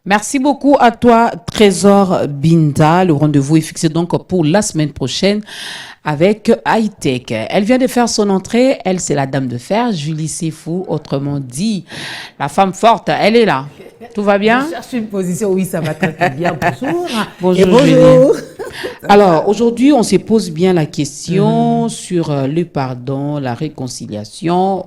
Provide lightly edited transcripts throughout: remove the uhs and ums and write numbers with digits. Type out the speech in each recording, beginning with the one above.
Merci beaucoup à toi, Trésor Binda. Le rendez-vous est fixé donc pour la semaine prochaine avec Hightech. Elle vient de faire son entrée. Elle, c'est la dame de fer, Julie Sefou, autrement dit, la femme forte. Elle est là. Tout va bien? Je cherche une position. Oui, ça va très, très bien. Bonjour. Bonjour, Et bonjour. Alors, aujourd'hui, on se pose bien la question sur le pardon, la réconciliation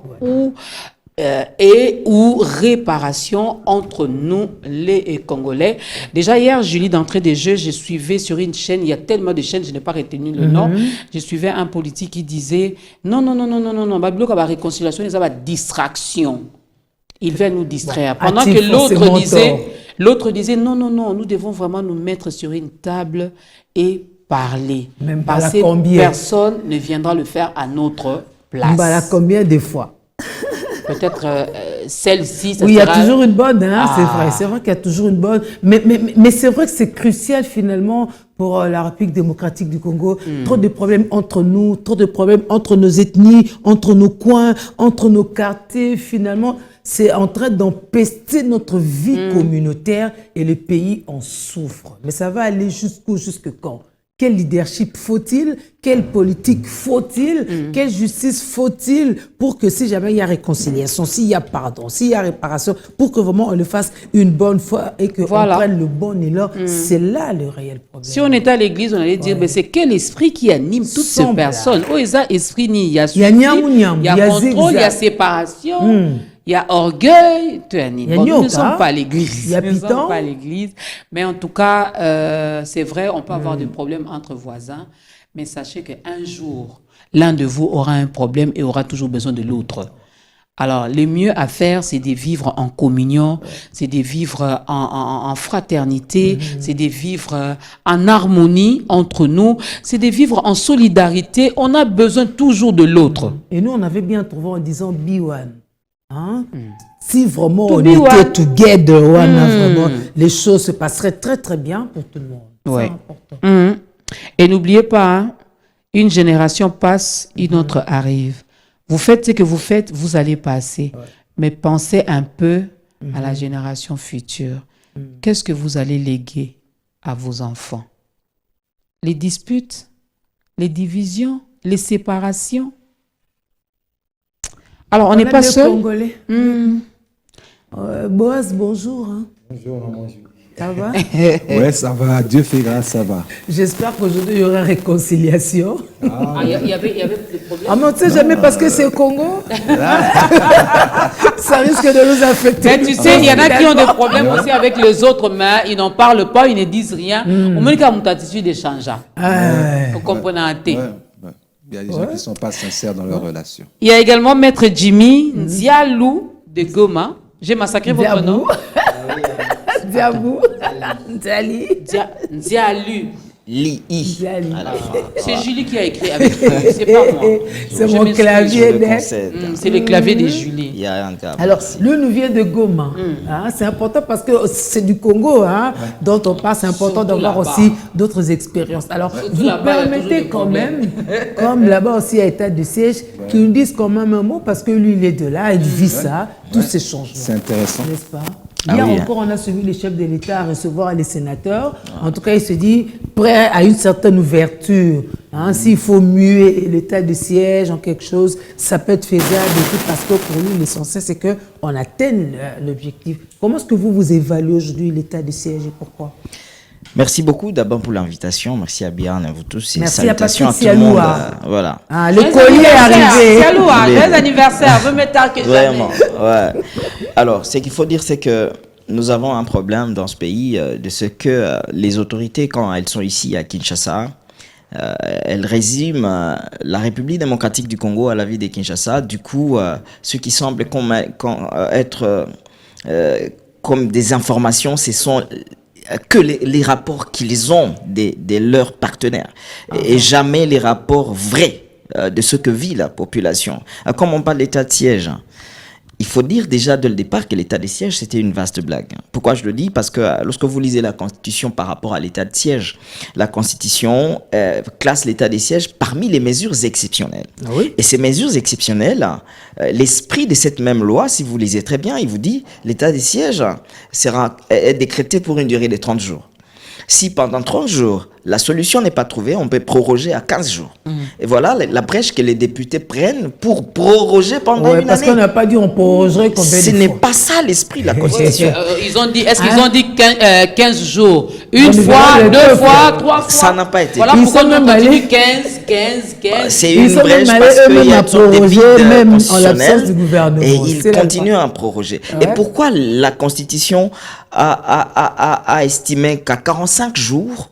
ou réparation entre nous, les Congolais. Déjà hier, Julie, d'entrée des jeux, je suivais sur une chaîne, il y a tellement de chaînes, je n'ai pas retenu le nom, je suivais un politique qui disait non, la réconciliation, c'est la distraction. Il va nous distraire. Pendant que l'autre disait non, nous devons vraiment nous mettre sur une table et parler. Même parce que personne ne viendra le faire à notre place. Combien de fois? Peut-être celle-ci, oui, il y a toujours une bonne, hein, c'est vrai qu'il y a toujours une bonne. Mais c'est vrai que c'est crucial finalement pour la République démocratique du Congo. Trop de problèmes entre nous, trop de problèmes entre nos ethnies, entre nos coins, entre nos quartiers. Finalement, c'est en train d'empester notre vie communautaire et le pays en souffre. Mais ça va aller jusque quand? Quel leadership faut-il? Quelle politique faut-il? Quelle justice faut-il pour que si jamais il y a réconciliation, s'il y a pardon, s'il y a réparation, pour que vraiment on le fasse une bonne fois et qu'on prenne le bon élan, c'est là le réel problème. Si on était à l'église, on allait dire, mais c'est quel esprit qui anime toutes ces personnes? Oh, il y a esprit, il y a contrôle, il y a séparation. Il y a orgueil, nous ne sommes pas à l'église. Nous ne sommes pas à l'église. Mais en tout cas, c'est vrai, on peut avoir des problèmes entre voisins. Mais sachez qu'un jour, l'un de vous aura un problème et aura toujours besoin de l'autre. Alors, le mieux à faire, c'est de vivre en communion, c'est de vivre en fraternité, c'est de vivre en harmonie entre nous, c'est de vivre en solidarité. On a besoin toujours de l'autre. Et nous, on avait bien trouvé en disant « be one ». Hein? Si vraiment on était together, vraiment, les choses se passeraient très très bien pour tout le monde. Ouais. C'est important. Et n'oubliez pas, hein, une génération passe, une autre arrive. Vous faites ce que vous faites, vous allez passer. Mais pensez un peu à la génération future. Qu'est-ce que vous allez léguer à vos enfants? Les disputes, les divisions, les séparations. Alors, on n'est pas seul. Congolais. Boaz, bonjour. Hein. Bonjour, maman. Ça va? Ouais, ça va. Dieu fait grâce, ça va. J'espère qu'aujourd'hui, il y aura réconciliation. Il y avait des problèmes. Ah, mais on ne sait jamais parce que c'est au Congo. Ça risque de nous affecter. Mais tu sais, il y en a qui ont des problèmes aussi avec les autres, mais ils n'en parlent pas, ils ne disent rien. Au moins, quand on attitude d'échange. Vous comprenez un thé. Il y a des gens qui ne sont pas sincères dans leur relation. Il y a également Maître Jimmy Ndialou de Goma. J'ai massacré votre nom. Ndiabou. Ndiali. Ndialou. C'est Julie qui a écrit avec lui, c'est pas moi. C'est mon clavier. C'est le clavier de Julie. Alors, lui nous vient de Goma. Hein, c'est important parce que c'est du Congo hein, dont on parle. C'est important d'avoir aussi d'autres expériences. Alors, vous permettez quand même, comme là-bas aussi à état de siège, qu'il nous dise quand même un mot parce que lui, il est de là, il vit ça, tous ces changements. C'est intéressant. N'est-ce pas? Hier encore, on a suivi les chefs de l'État à recevoir les sénateurs. En tout cas, il se dit prêt à une certaine ouverture. Hein, s'il faut muer l'état de siège en quelque chose, ça peut être faisable et tout, parce que pour lui, l'essentiel, c'est qu'on atteigne l'objectif. Comment est-ce que vous évaluez aujourd'hui l'état de siège et pourquoi? Merci beaucoup d'abord pour l'invitation. Merci à Bian, à vous tous. Et merci salutations à tout le monde. Voilà. Ah, le collier est arrivé. Salut, les anniversaires, veut mettre tard que vraiment, ouais. Alors, ce qu'il faut dire, c'est que nous avons un problème dans ce pays de ce que les autorités, quand elles sont ici à Kinshasa, elles résument la République démocratique du Congo à la ville de Kinshasa. Du coup, ce qui semble être comme des informations, ce sont que les rapports qu'ils ont de leurs partenaires et jamais les rapports vrais de ce que vit la population. Comme on parle d'état de siège, il faut dire déjà dès le départ que l'état de siège, c'était une vaste blague. Pourquoi je le dis? Parce que lorsque vous lisez la Constitution par rapport à l'état de siège, la Constitution classe l'état de siège parmi les mesures exceptionnelles. Ah oui? Et ces mesures exceptionnelles, l'esprit de cette même loi, si vous lisez très bien, il vous dit l'état de siège est décrété pour une durée de 30 jours. Si pendant 30 jours, la solution n'est pas trouvée, on peut proroger à 15 jours. Et voilà la brèche que les députés prennent pour proroger pendant une année. Parce qu'on n'a pas dit on prorogerait combien de fois. Ce n'est pas ça l'esprit de la Constitution. Ils ont dit, est-ce qu'ils ont dit 15 jours? Une fois, deux fois, 3 fois? Ça n'a pas été. Voilà Ils pourquoi sont on même continue allés- 15. C'est Ils une sont brèche même parce allés qu'il y a eux-mêmes à toujours des vides proroger, même en constitutionnels l'absence du gouvernement. et ils C'est la continuent à proroger. Ouais. Et pourquoi la Constitution a estimé qu'à 45 jours,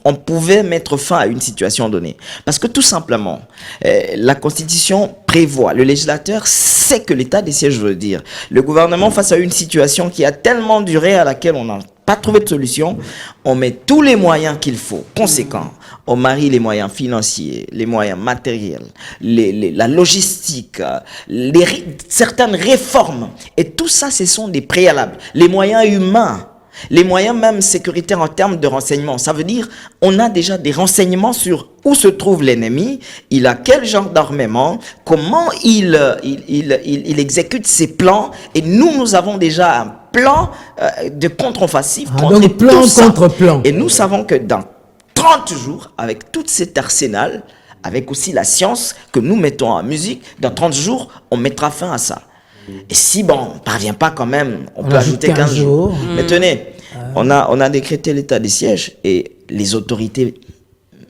on pouvait mettre fin à une situation donnée? Parce que tout simplement, la Constitution prévoit, le législateur sait que l'état de siège veut dire. Le gouvernement, face à une situation qui a tellement duré, à laquelle on n'a pas trouvé de solution, on met tous les moyens qu'il faut, conséquents. On marie les moyens financiers, les moyens matériels, la logistique, certaines réformes. Et tout ça, ce sont des préalables. Les moyens humains, les moyens même sécuritaires en termes de renseignement. Ça veut dire on a déjà des renseignements sur où se trouve l'ennemi, il a quel genre d'armement, comment il exécute ses plans. Et nous avons déjà un plan de contre-offensive. Donc plan contre plan. Et nous savons que dans 30 jours, avec tout cet arsenal, avec aussi la science que nous mettons en musique, dans 30 jours, on mettra fin à ça. Et si on ne parvient pas quand même, on peut ajouter 15 jours. Mais tenez, on a décrété l'état de siège et les autorités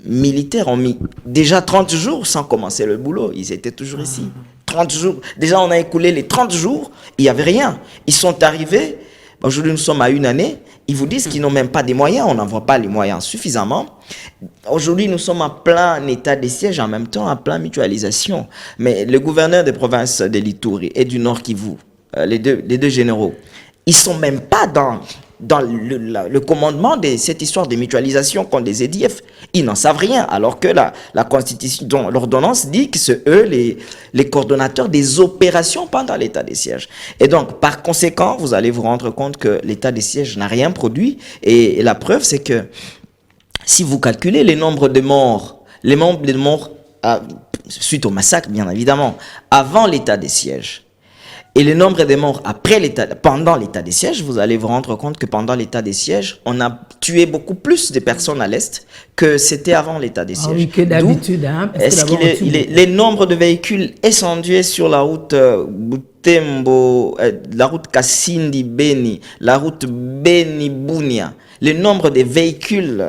militaires ont mis déjà 30 jours sans commencer le boulot. Ils étaient toujours ici. 30 jours. Déjà, on a écoulé les 30 jours, il n'y avait rien. Ils sont arrivés, aujourd'hui nous sommes à une année, ils vous disent qu'ils n'ont même pas des moyens, on n'envoie pas les moyens suffisamment. Aujourd'hui, nous sommes en plein état de siège, en même temps en plein mutualisation. Mais le gouverneur des provinces de l'Ituri et du Nord Kivu, les deux généraux, ils ne sont même pas dans le commandement de cette histoire de mutualisation contre les EDF. Ils n'en savent rien, alors que la Constitution, l'ordonnance dit que c'est eux les coordonnateurs des opérations pendant l'état de siège. Et donc, par conséquent, vous allez vous rendre compte que l'état de siège n'a rien produit. Et la preuve, c'est que si vous calculez les nombres de morts, suite au massacre, bien évidemment, avant l'état de siège, et le nombre de morts pendant l'état de siège, vous allez vous rendre compte que pendant l'état de siège, on a tué beaucoup plus de personnes à l'Est que c'était avant l'état de siège. Ah oui, que d'habitude. Les nombres de véhicules incendiés sur la route Butembo, la route Kasindi-Beni, la route Beni-Bunia, le nombre de véhicules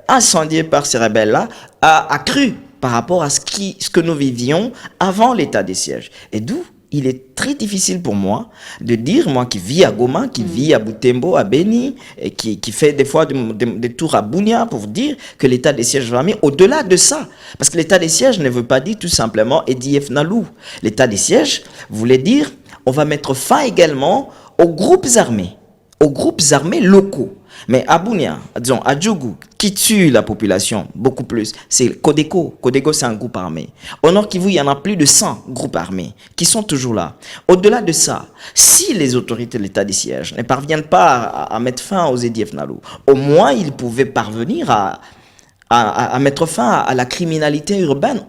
incendiés par ces rebelles-là a accru par rapport à ce que nous vivions avant l'état de siège. Et d'où il est très difficile pour moi de dire, moi qui vis à Goma, qui vis à Butembo, à Beni, et qui fait des fois des tours à Bunia pour dire que l'état de siège va mais au-delà de ça. Parce que l'état de siège ne veut pas dire tout simplement EDF Nalou. L'état de siège voulait dire on va mettre fin également aux groupes armés locaux. Mais à Bunia, disons, à Djougou, qui tue la population beaucoup plus, c'est Codeco. Codeco, c'est un groupe armé. Au Nord Kivu, il y en a plus de 100 groupes armés qui sont toujours là. Au-delà de ça, si les autorités de l'état de siège ne parviennent pas à mettre fin aux EDF Nalou, au moins ils pouvaient parvenir à mettre fin à la criminalité urbaine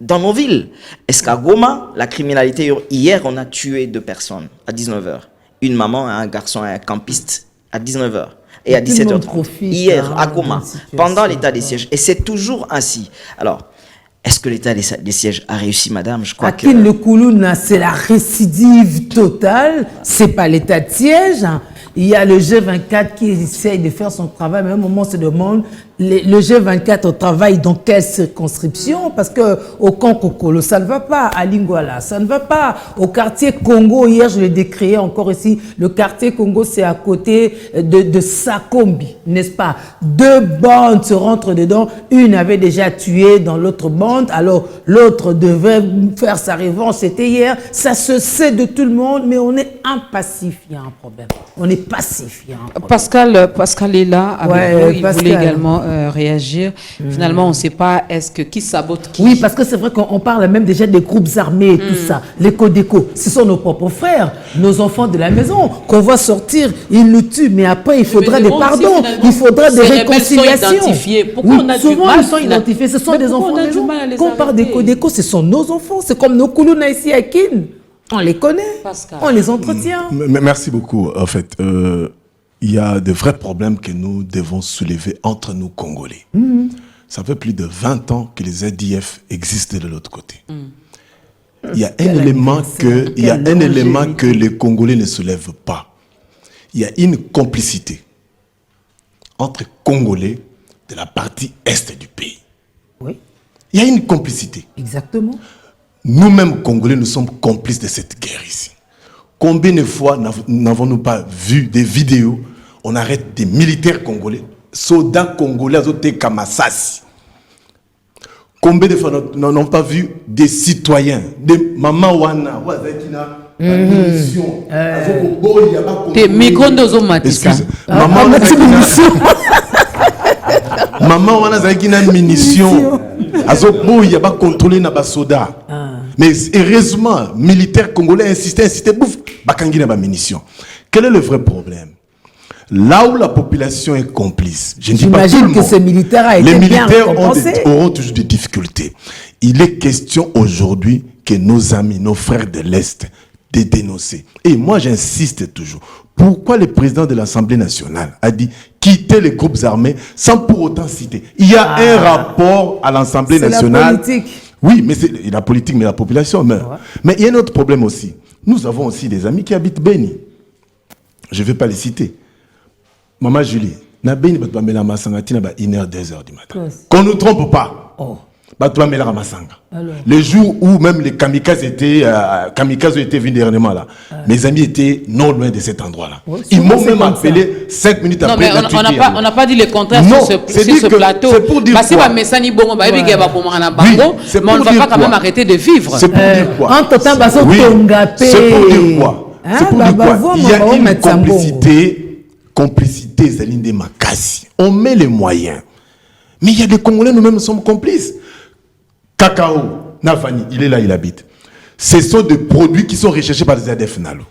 dans nos villes. Est-ce qu'à Goma, la criminalité hier, on a tué 2 personnes à 19h. Une maman et un garçon, un campiste à 19h. Et à 17h30, hier, à Goma, pendant l'état des sièges. Et c'est toujours ainsi. Alors, est-ce que l'état des sièges a réussi, madame? Je crois que... Le Koulouna, c'est la récidive totale. C'est pas l'état de siège. Hein. Il y a le G24 qui essaye de faire son travail, mais à un moment, on se demande, le G24 travaille dans quelle circonscription? Parce que au camp Kokolo, ça ne va pas. À Lingouala, ça ne va pas. Au quartier Congo, hier, je l'ai décrié encore ici. Le quartier Congo, c'est à côté de Sakombi, n'est-ce pas? 2 bandes se rentrent dedans. Une avait déjà tué dans l'autre bande. Alors, l'autre devait faire sa revanche. C'était hier. Ça se sait de tout le monde, mais on est impassif. Il y a un problème. On est passif. Pascal est là avec nous, il voulait également réagir. Finalement, on ne sait pas qui sabote qui. Oui, parce que c'est vrai qu'on parle même déjà des groupes armés, tout ça, les Codeco. Ce sont nos propres frères, nos enfants de la maison, qu'on voit sortir, ils nous tuent, mais après il faudra des pardons, il faudra des réconciliations. Pourquoi on a souvent ils sont identifiés, ce sont des enfants de la maison. Quand on parle des Codeco, ce sont nos enfants, c'est comme nos Koulouna ici à Kin. On les connaît, Pascal. On les entretient. Merci beaucoup. En fait, il y a de vrais problèmes que nous devons soulever entre nous Congolais. Ça fait plus de 20 ans que les ADF existent de l'autre côté. Il y a un élément que les Congolais ne soulèvent pas. Il y a une complicité entre Congolais de la partie est du pays. Oui. Il y a une complicité. Exactement. Nous-mêmes, Congolais, nous sommes complices de cette guerre ici. Combien de fois n'avons-nous pas vu des vidéos, on arrête des militaires congolais, soldats congolais, azote Kamassasi. Combien de fois n'avons pas vu des citoyens, des mamans wana, munitions, des micro-nozomatisa. Maman wana zakina munitions, azobo il y a pas contrôlé na basoda. Mais heureusement, militaires congolais insistaient, bouf, bakangi na ba munitions. Quel est le vrai problème? Là où la population est complice, je ne dis pas tout le monde. J'imagine que ces militaires a été les bien militaires récompensés. auront toujours des difficultés. Il est question aujourd'hui que nos amis, nos frères de l'Est, de dénoncer. Et moi, j'insiste toujours. Pourquoi le président de l'Assemblée nationale a dit quitter les groupes armés sans pour autant citer? Il y a un rapport à l'Assemblée nationale. C'est la politique. Oui, mais c'est la politique, mais la population meurt. Ouais. Mais il y a un autre problème aussi. Nous avons aussi des amis qui habitent Beni. Je ne vais pas les citer. Maman Julie, na Beni, tu vas mettre la masangati na 1h, 2h du matin. Qu'on ne nous trompe pas. Oh. Tu vas mettre la masanga. Les jours où même les kamikazes étaient venus dernièrement là, mes amis étaient non loin de cet endroit-là. Ouais, ils m'ont même appelé 5 minutes après. Non, mais on n'a pas dit le contraire sur ce plateau. C'est pour dire quoi? Mais on ne va pas quand même arrêter de vivre. C'est pour dire quoi? C'est pour dire quoi? C'est pour dire quoi? Il y a une complicité Zalinde Makassi. On met les moyens. Mais il y a des Congolais, nous-mêmes sommes complices. Cacao, Navani, il est là, il habite. Ce sont des produits qui sont recherchés par les ADF Nalo.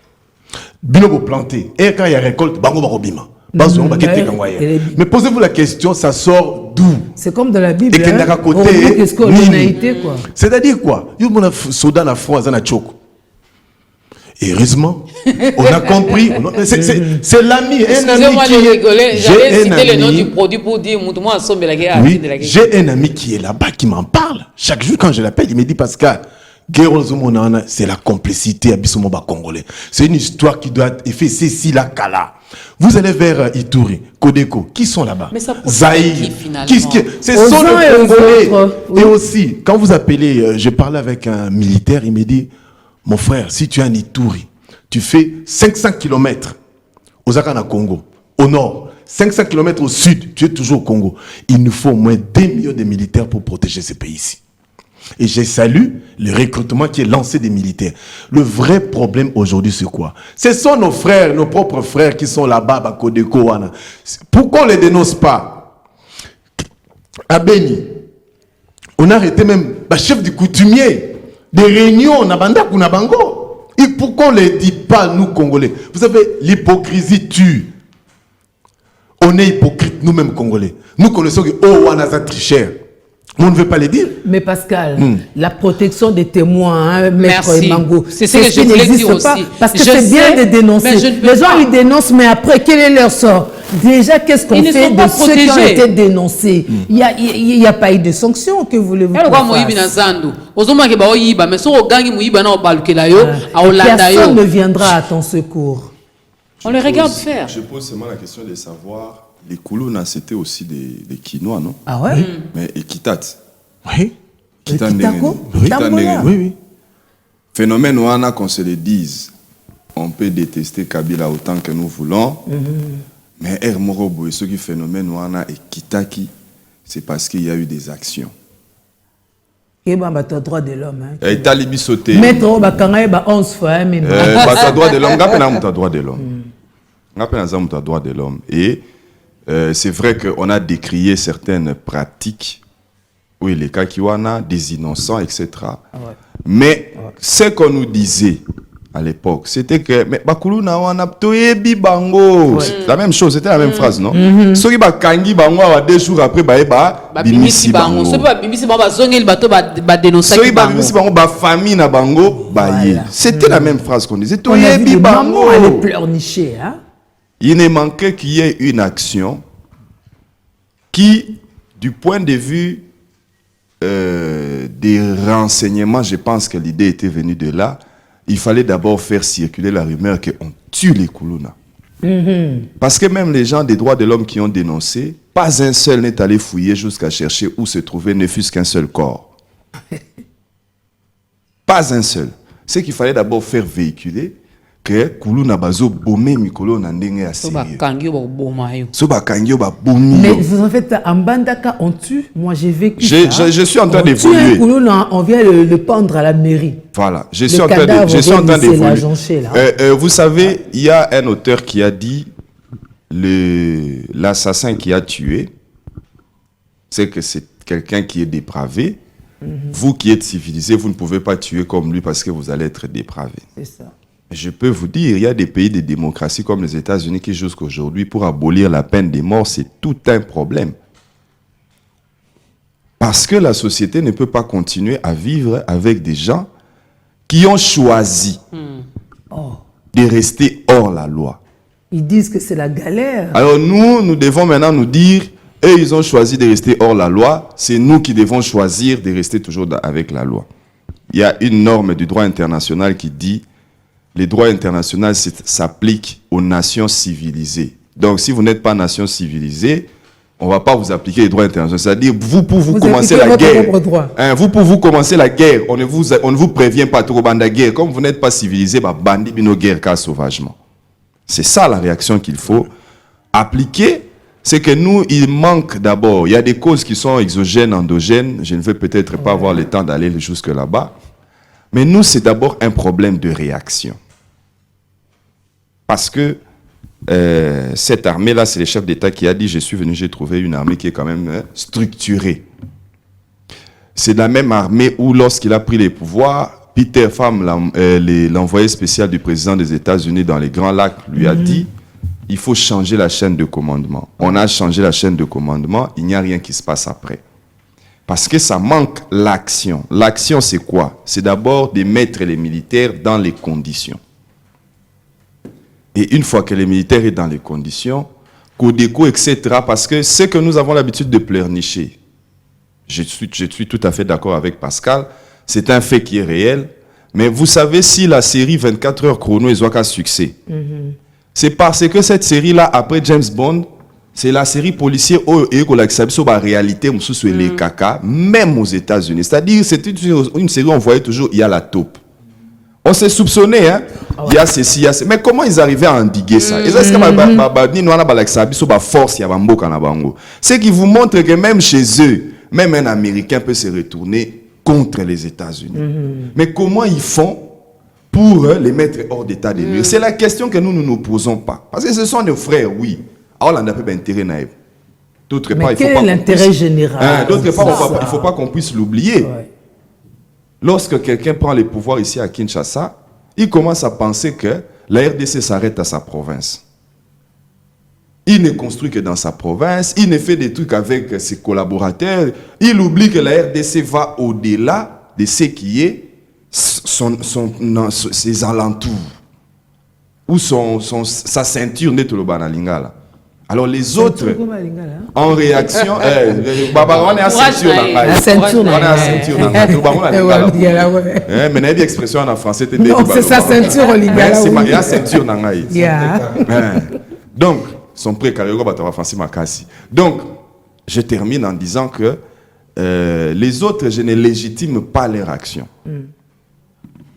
Binobo planté. Et quand il y a récolte, bango barobima. Mais posez-vous la question, ça sort d'où? C'est comme de la Bible. C'est-à-dire quoi? Il y a un soldat na froid, na choko. Et heureusement, on a compris. C'est l'ami. Excusez-moi de rigoler. J'allais citer le nom du produit pour dire oui, j'ai un ami qui est là-bas qui m'en parle. Chaque jour, quand je l'appelle, il me dit Pascal, c'est la complicité à Bissomoba congolais. C'est une histoire qui doit être faite ici, là, Kala. Vous allez vers Ituri, Codeco. Qui sont là-bas? Zaïre. Ce sont les Congolais. Et aussi, quand vous appelez, je parlais avec un militaire, il me dit mon frère, si tu es en Ituri, tu fais 500 km au Zakana Congo, au nord, 500 km au sud, tu es toujours au Congo. Il nous faut au moins 2 millions de militaires pour protéger ce pays-ci. Et je salue le recrutement qui est lancé des militaires. Le vrai problème aujourd'hui, c'est quoi? Ce sont nos frères, nos propres frères qui sont là-bas à Kodeko. Pourquoi on ne les dénonce pas? À Beni, on a arrêté même le chef du coutumier. Des réunions, Nabanda Kunabango. Et pourquoi on ne les dit pas, nous, Congolais? Vous savez, l'hypocrisie tue. On est hypocrite, nous-mêmes, Congolais. Nous connaissons que, oh, on a tricheur. On ne veut pas les dire. Mais Pascal, la protection des témoins, hein, Maître Mango, c'est ce que je voulais dire aussi. Parce que c'est bien de dénoncer. Les gens, ils dénoncent, mais après, quel est leur sort? Déjà, qu'est-ce qu'on fait de ceux qui ont été dénoncés? Il n'y a pas eu de sanctions, que voulez-vous qu'on fasse? Personne ne viendra à ton secours. On les regarde faire. Je pose seulement la question de savoir, les Koulouna, c'était aussi des Quinois, non? Ah ouais? Mais Ekitat. Oui. Oui. Phénomène ouana, qu'on se le dise, on peut détester Kabila autant que nous voulons. Mais Morobo et ce qui phénomène ouana et Kitaki, c'est parce qu'il y a eu des actions. Et bah, tu as droit de l'homme. Et Talibi sauté. Maître Bakanga, 11 fois. Tu as droit de l'homme. Tu as droit de l'homme. On appelle un homme droit de l'homme. Et c'est vrai qu'on a décrié certaines pratiques, oui, les cas qui ont des innocents, etc. Mais ce qu'on nous disait à l'époque, c'était que mais bakuluna wana toyebi bango. La même chose, c'était la même phrase, non? Soki ba kangi bango wa 2 jours après ba bimisi bango. Soki ba bimisi bango ba zongeli bato ba dénoncer bango. Soki ba bimisi bango ba famille na bango ba ye. C'était la même phrase qu'on disait toyebi bango. Elle est pleurnichée, hein? Il ne manquait qu'il y ait une action qui, du point de vue des renseignements, je pense que l'idée était venue de là. Il fallait d'abord faire circuler la rumeur qu'on tue les Koulouna. Parce que même les gens des droits de l'homme qui ont dénoncé, pas un seul n'est allé fouiller jusqu'à chercher où se trouvait ne fût-ce qu'un seul corps. Pas un seul. C'est qu'il fallait d'abord faire véhiculer que Koulouna bazo bomé mikolo na ndenge ya sérieux. Mais vous en faites en Bandaka on tue. Moi j'ai vécu ça. Je suis en train d'évoluer. On vient le pendre à la mairie. Voilà, je suis en train d'évoluer. Vous savez, il y a un auteur qui a dit l'assassin qui a tué, c'est que c'est quelqu'un qui est dépravé. Vous qui êtes civilisé, vous ne pouvez pas tuer comme lui parce que vous allez être dépravé. C'est ça. Je peux vous dire, il y a des pays de démocratie comme les États-Unis qui jusqu'à aujourd'hui, pour abolir la peine de mort, c'est tout un problème. Parce que la société ne peut pas continuer à vivre avec des gens qui ont choisi de rester hors la loi. Ils disent que c'est la galère. Alors nous devons maintenant nous dire, eux, ils ont choisi de rester hors la loi, c'est nous qui devons choisir de rester toujours avec la loi. Il y a une norme du droit international qui dit les droits internationaux s'appliquent aux nations civilisées. Donc, si vous n'êtes pas nation civilisée, on ne va pas vous appliquer les droits internationaux. C'est-à-dire, vous commencer la guerre. Vous pour vous commencer la guerre, on ne vous prévient pas trop de la guerre. Comme vous n'êtes pas civilisé, bandit nos guerres cas sauvagement. C'est ça la réaction qu'il faut appliquer. C'est que nous, il manque d'abord. Il y a des causes qui sont exogènes, endogènes. Je ne vais peut-être pas avoir le temps d'aller jusque là-bas. Mais nous, c'est d'abord un problème de réaction. Parce que cette armée-là, c'est le chef d'État qui a dit « Je suis venu, j'ai trouvé une armée qui est quand même structurée ». C'est la même armée où, lorsqu'il a pris les pouvoirs, Peter Pham, l'envoyé spécial du président des États-Unis dans les Grands Lacs, lui a dit « Il faut changer la chaîne de commandement ». On a changé la chaîne de commandement, il n'y a rien qui se passe après. Parce que ça manque l'action. L'action, c'est quoi? C'est d'abord de mettre les militaires dans les conditions. Et une fois que les militaires sont dans les conditions, Codeco, etc., parce que ce que nous avons l'habitude de pleurnicher, je suis tout à fait d'accord avec Pascal, c'est un fait qui est réel, mais vous savez, si la série 24 heures chrono est un succès, c'est parce que cette série-là, après James Bond, c'est la série policière et la réalité, les caca, même aux États-Unis. C'est-à-dire, c'est une série où on voyait toujours, il y a la taupe. On s'est soupçonné, hein. Il y a ceci, il y a ceci. Mais comment ils arrivaient à endiguer ça? C'est qu'ils vous montrent que même chez eux, même un Américain peut se retourner contre les États-Unis. Mais comment ils font pour les mettre hors d'état de nuire? C'est la question que nous ne nous posons pas. Parce que ce sont nos frères, oui. Alors, on a pas d'intérêt naïf. D'autre part, quel est l'intérêt général? D'autre part, il ne faut pas qu'on puisse l'oublier. Ouais. Lorsque quelqu'un prend les pouvoirs ici à Kinshasa, il commence à penser que la RDC s'arrête à sa province. Il ne construit que dans sa province, il ne fait des trucs avec ses collaborateurs, il oublie que la RDC va au-delà de ce qui est ses alentours, ou sa ceinture n'est le banalingala. Alors les autres, en réaction, on est à ceinture. Mais il y a une expression en français. Non, c'est sa ceinture au lingala. Il y a ceinture dans donc, son précario va français makasi. Donc, je termine en disant que les autres, je ne légitime pas leur action.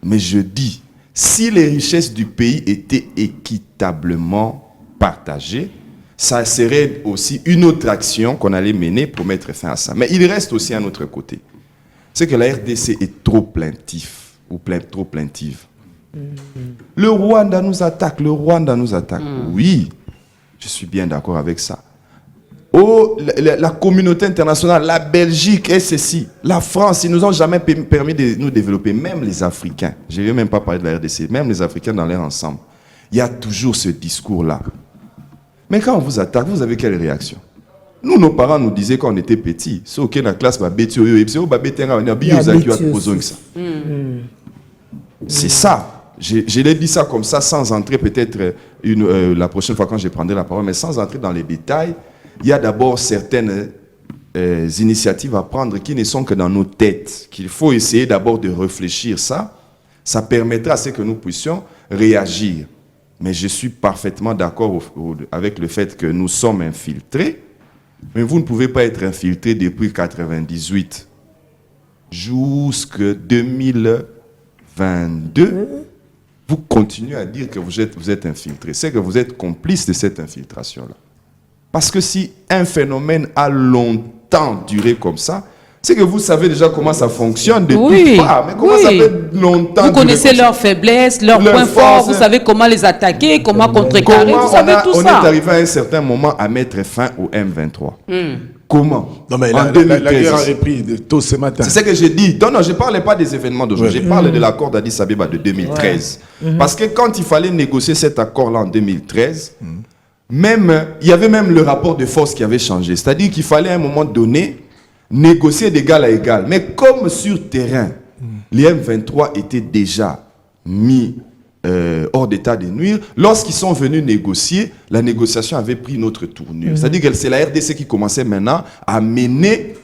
Mais je dis, si les richesses du pays étaient équitablement partagées, ça serait aussi une autre action qu'on allait mener pour mettre fin à ça. Mais il reste aussi un autre côté. C'est que la RDC est trop plaintive, ou trop plaintive. Le Rwanda nous attaque, Oui, je suis bien d'accord avec ça. Oh, la communauté internationale, la Belgique et ceci, la France, ils nous ont jamais permis de nous développer, même les Africains. Je ne vais même pas parler de la RDC, même les Africains dans leur ensemble. Il y a toujours ce discours-là. Mais quand on vous attaque, vous avez quelle réaction? Nous, nos parents nous disaient quand on était petits, c'est ok, la classe va bêter, c'est ça. Je l'ai dit ça comme ça, sans entrer peut-être la prochaine fois quand je prendrai la parole, mais sans entrer dans les détails. Il y a d'abord certaines initiatives à prendre qui ne sont que dans nos têtes, qu'il faut essayer d'abord de réfléchir ça. Ça permettra à ce que nous puissions réagir. Mais je suis parfaitement d'accord avec le fait que nous sommes infiltrés. Mais vous ne pouvez pas être infiltré depuis 1998 jusqu'en 2022. Vous continuez à dire que vous êtes infiltré. C'est que vous êtes complice de cette infiltration-là. Parce que si un phénomène a longtemps duré comme ça, c'est que vous savez déjà comment ça fonctionne depuis pas. Mais comment ça fait longtemps? Vous connaissez leurs faiblesses, leurs points forts, vous savez comment les attaquer, comment contrecarrer, vous savez tout ça. On est arrivé à un certain moment à mettre fin au M23. Comment? Non, mais la guerre a repris tôt ce matin. C'est ce que j'ai dit. Non, je ne parlais pas des événements d'aujourd'hui. Je parle de l'accord d'Addis Abeba de 2013. Parce que quand il fallait négocier cet accord-là en 2013, même, il y avait même le rapport de force qui avait changé. C'est-à-dire qu'il fallait à un moment donné négocier d'égal à égal. Mais comme sur terrain, les M23 étaient déjà mis hors d'état de nuire, lorsqu'ils sont venus négocier, la négociation avait pris une autre tournure. C'est-à-dire que c'est la RDC qui commençait maintenant à mener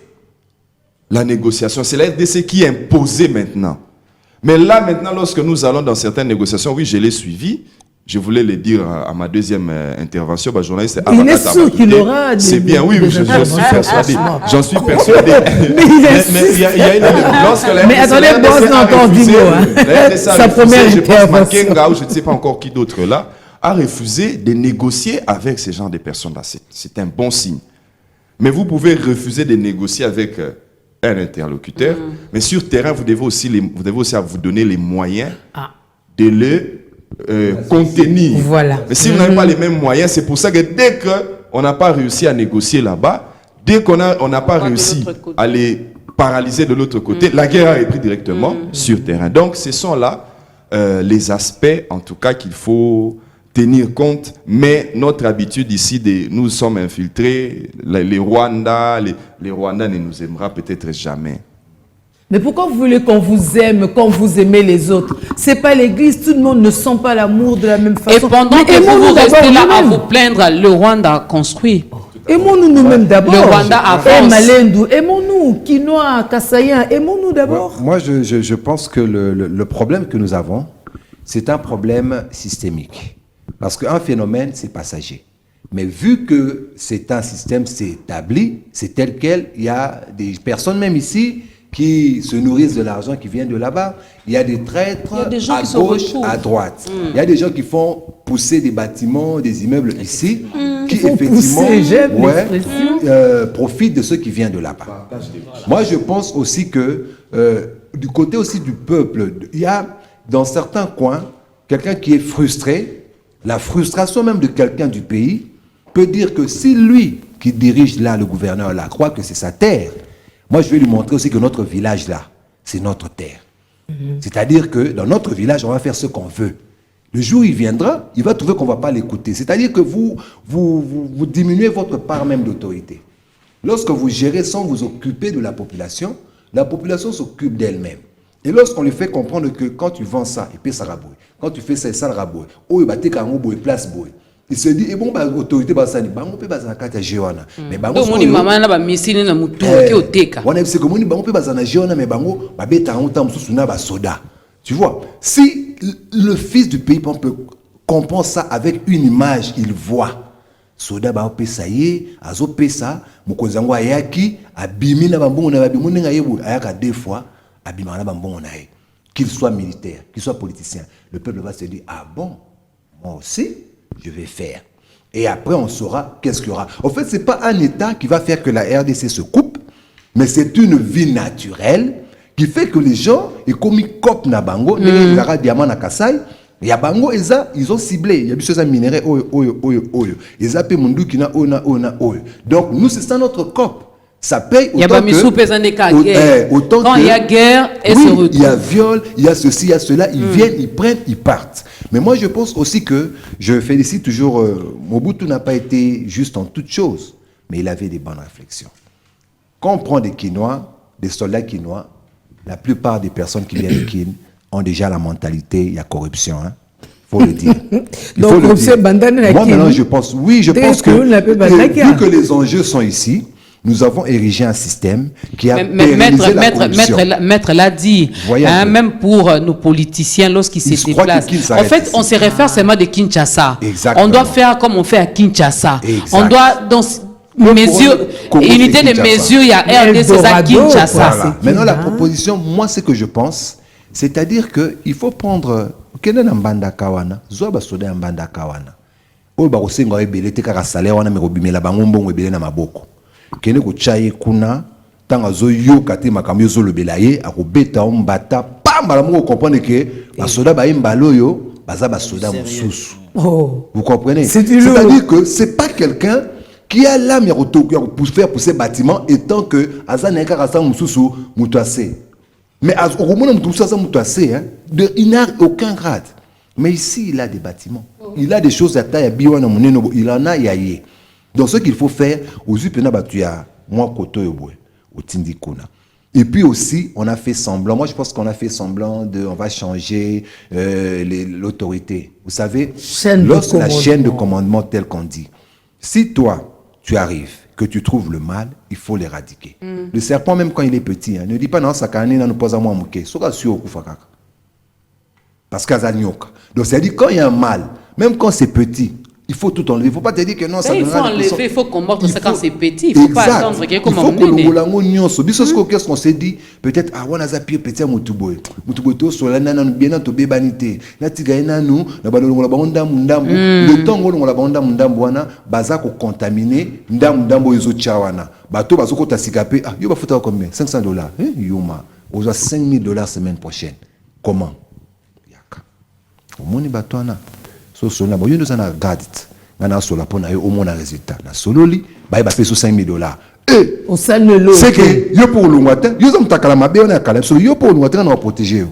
la négociation. C'est la RDC qui imposait maintenant. Mais là, maintenant, lorsque nous allons dans certaines négociations, oui, je l'ai suivi. Je voulais le dire à ma deuxième intervention, journaliste. Il est sûr qu'il aura. C'est bien, oui, j'en suis persuadé. J'en suis persuadé. Mais il y a une. Mais attendez, Boss n'a encore dit mot. Sa première intervention. Makenga, ou je ne sais pas encore qui d'autre là, a refusé de négocier avec ces gens de personnes-là. C'est un bon signe. Mais vous pouvez refuser de négocier avec un interlocuteur, mais sur terrain, vous devez aussi vous donner les moyens de le contenir. Voilà. Mais si vous n'avez pas les mêmes moyens, c'est pour ça que dès qu'on n'a pas réussi à négocier là-bas, dès qu'on n'a pas réussi à les paralyser de l'autre côté, la guerre a repris directement sur terrain. Donc ce sont là les aspects, en tout cas, qu'il faut tenir compte. Mais notre habitude ici, nous sommes infiltrés, les Rwandais ne nous aimera peut-être jamais. Mais pourquoi vous voulez qu'on vous aime quand vous aimez les autres? C'est pas l'église, tout le monde ne sent pas l'amour de la même façon. Et pendant que vous restez là à vous plaindre, le Rwanda a construit. Aimons-nous nous-mêmes d'abord. Le Rwanda avance. Malendou, aimons-nous. Quinoa, Kassaïen, aimons-nous d'abord. Moi, je pense que le problème que nous avons, c'est un problème systémique. Parce qu'un phénomène, c'est passager. Mais vu que c'est un système, c'est établi, c'est tel quel, il y a des personnes même ici qui se nourrissent de l'argent qui vient de là-bas. Il y a des traîtres à gauche, à droite. Il y a des gens qui font pousser des bâtiments, des immeubles ici, qui effectivement profitent de ce qui vient de là-bas. Moi, je pense aussi que du côté aussi du peuple, il y a dans certains coins quelqu'un qui est frustré. La frustration même de quelqu'un du pays peut dire que si lui qui dirige là, le gouverneur là, croit que c'est sa terre, moi, je vais lui montrer aussi que notre village, là, c'est notre terre. C'est-à-dire que dans notre village, on va faire ce qu'on veut. Le jour où il viendra, il va trouver qu'on ne va pas l'écouter. C'est-à-dire que vous diminuez votre part même d'autorité. Lorsque vous gérez sans vous occuper de la population s'occupe d'elle-même. Et lorsqu'on lui fait comprendre que quand tu vends ça, et puis ça rabouille. Quand tu fais ça, ça rabouille. Oh, il va te faire un place boy. Il se dit, et bon, l'autorité va s'en bango pe bazana kata jewana. Mais bango so moni mama na ba misini na mutu ki oteka. Wana c'est comme ni bango pe bazana jewana mais bango ba beta en temps mususu na ba soda. Tu vois, si le fils du pays peut comprendre ça avec une image, il voit soda ba pesa ye, azo pesa mukonzi yango ayaki abimi na bambongo na babimo ninga yebu ayaka deux fois abima na bambongo na ye. Qu'il soit militaire, qu'il soit politicien, le peuple va se dire ah bon, moi aussi je vais faire. Et après, on saura qu'est-ce qu'il y aura. En fait, ce n'est pas un État qui va faire que la RDC se coupe, mais c'est une vie naturelle qui fait que les gens, ils commis cop na bango, ils ont diamant na Kasai, il y a bango, ils ont ciblé, il y a des choses à minérer, ils ont mundu qui na oyo. Donc, nous, c'est ça notre cop. Ça paye autant que... Quand il y a guerre, et se retrouvent. Il y a viol, il y a ceci, il y a cela, ils viennent, ils prennent, ils partent. Mais moi, je pense aussi que, je félicite toujours, Mobutu n'a pas été juste en toutes choses, mais il avait des bonnes réflexions. Quand on prend des Quinois, des soldats quinois, la plupart des personnes qui viennent de Kin ont déjà la mentalité, il y a corruption, hein. Faut le dire. Donc, corruption, moi, maintenant, je pense, pense que, vu que les enjeux sont ici, nous avons érigé un système qui a pérennisé la corruption. Maître l'a dit, hein, même pour nos politiciens, lorsqu'ils se déplacent. En fait, on se réfère seulement de Kinshasa. Exactement. On doit faire comme on fait à Kinshasa. Exact. On doit, dans unité de mesure, il y a RD, c'est à Kinshasa. Voilà. Maintenant, la proposition, moi, ce que je pense, c'est-à-dire qu'il faut prendre... Kene na mbanda kawana, zoa basoda ya mbanda kawana. Oyo bakosenga ebele te kaka salaire wana mekobimela bango mbongo ebele na maboko. Kene kochaye kuna tanga zo yoka te makambo zo lobela ye akobeta mbata pamba la moko comprendre que basoda ba imbalo yo baza basoda mususu. Vous comprenez? C'est-à-dire que c'est pas quelqu'un qui a l'âme pour faire pousser bâtiment étant que azana kaka sa mususu mutase. Mais il n'a aucun grade. Mais ici, il a des bâtiments. Il a des choses à taille, il en a yaye. Donc, ce qu'il faut faire, et puis aussi, on a fait semblant. Moi, je pense qu'on a fait semblant on va changer l'autorité. Vous savez, lorsque la chaîne de commandement telle qu'on dit, si toi, tu arrives, que tu trouves le mal, il faut l'éradiquer. Le serpent, même quand il est petit, ne dit pas non, ça canne, nous pas à moi mouké. Parce qu'il y a nyoka. Donc, c'est-à-dire, quand il y a un mal, même quand c'est petit, il faut tout enlever. Il ne faut pas te dire que non, ça il faut enlever, il faut combattre ça quand c'est petit. Il ne faut pas attendre qu'il y ait comme un moment. Qu'est-ce qu'on s'est dit? Peut-être, ah, on a zappé petit à Moutuboy. Moutuboy, sur la nana, bien à bébanité. La tigaïna, nous, la banda mundambo. Le temps où on la banda mundamboana, bazako contaminé, ndambo iso chawana. Bato bazoko tasikapé, ah, yo ba fouta combien? $500. Yuma. On a $5,000 semaine prochaine. Comment? Yaka. Au monde, batoana. So na boyo ndozana gadit ngana sola pona yo omona résultat na sololi ba fait $5,000 on sale le c'est que yo pour longata yo zam takala mabe on a kala so yo pour longata na protéger yo.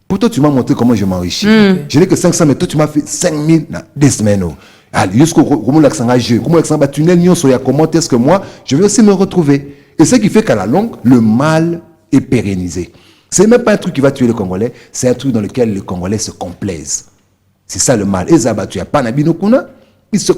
Pour toi tu m'as montré comment je m'enrichis. Je n'ai que 500 mais toi tu m'as fait 5,000 na des semaines. Allez jusqu'au comment l'accent jeu comment l'accent ba tunnel nyon so ya comment est-ce que moi je vais aussi me retrouver et ce qui fait qu'à la longue le mal est pérennisé. C'est même pas un truc qui va tuer les Congolais, c'est un truc dans lequel les Congolais se complaisent. C'est ça le mal.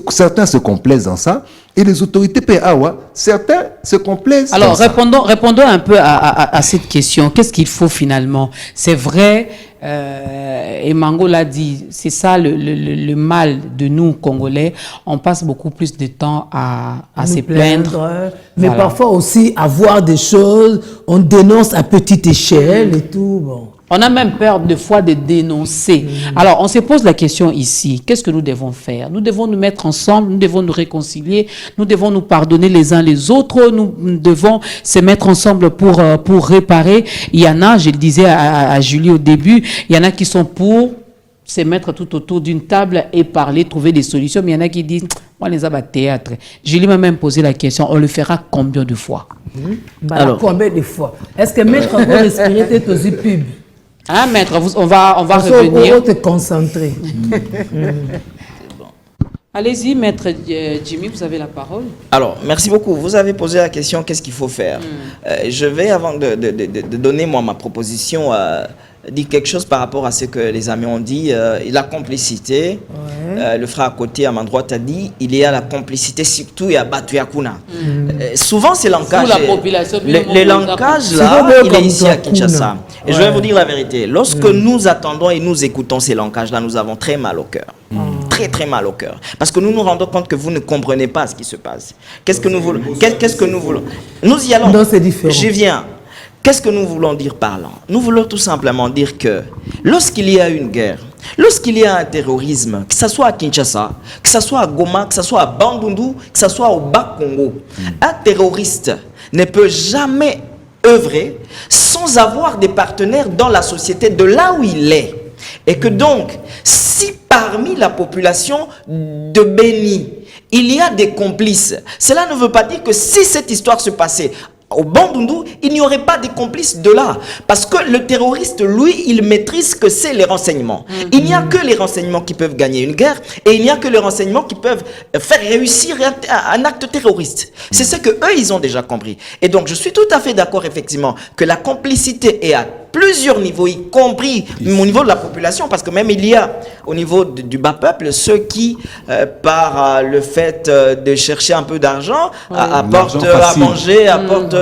Certains se complaisent dans ça. Et les autorités PAWA, certains se complaisent dans ça. Alors, répondons un peu à cette question. Qu'est-ce qu'il faut finalement? C'est vrai, et Mango l'a dit, c'est ça le mal de nous, Congolais. On passe beaucoup plus de temps à se plaindre. Mais parfois aussi à voir des choses, on dénonce à petite échelle et tout. Bon. On a même peur de fois de dénoncer. Alors, on se pose la question ici. Qu'est-ce que nous devons faire? Nous devons nous mettre ensemble, nous devons nous réconcilier, nous devons nous pardonner les uns les autres, nous devons se mettre ensemble pour réparer. Il y en a, je le disais à Julie au début, il y en a qui sont pour se mettre tout autour d'une table et parler, trouver des solutions. Mais il y en a qui disent, moi, les abats théâtre. Julie m'a même posé la question, on le fera combien de fois? Alors, combien de fois? Est-ce que Maître va respirer tes aussi pub? Hein, Maître, on va revenir. On va te concentrer. Allez-y, Maître Jimmy, vous avez la parole. Alors, merci beaucoup. Vous avez posé la question, qu'est-ce qu'il faut faire? Je vais, avant de donner moi ma proposition, dire quelque chose par rapport à ce que les amis ont dit. La complicité, le frère à côté, à ma droite, a dit, il y a la complicité, surtout, il y a Batuyakuna. Souvent, c'est langage. Le langage, là, il est ici à Kinshasa. Et je vais vous dire la vérité. Lorsque nous attendons et nous écoutons ces langages-là, nous avons très mal au cœur. Très, très mal au cœur. Parce que nous nous rendons compte que vous ne comprenez pas ce qui se passe. Qu'est-ce que nous voulons? Qu'est-ce que nous voulons? Nous y allons. Non, c'est différent. Je viens. Qu'est-ce que nous voulons dire par là? Nous voulons tout simplement dire que lorsqu'il y a une guerre, lorsqu'il y a un terrorisme, que ce soit à Kinshasa, que ce soit à Goma, que ce soit à Bandundu, que ce soit au Bas-Congo, un terroriste ne peut jamais œuvrer sans avoir des partenaires dans la société de là où il est. Et que donc, si parmi la population de Béni, il y a des complices, cela ne veut pas dire que si cette histoire se passait au Bandundu, il n'y aurait pas de complices de là. Parce que le terroriste, lui, il maîtrise que c'est les renseignements. Il n'y a que les renseignements qui peuvent gagner une guerre et il n'y a que les renseignements qui peuvent faire réussir un acte terroriste. C'est ce que eux, ils ont déjà compris. Et donc, je suis tout à fait d'accord, effectivement, que la complicité est à plusieurs niveaux, y compris au niveau de la population, parce que même il y a au niveau du bas peuple ceux qui, par le fait de chercher un peu d'argent, apportent à manger, apportent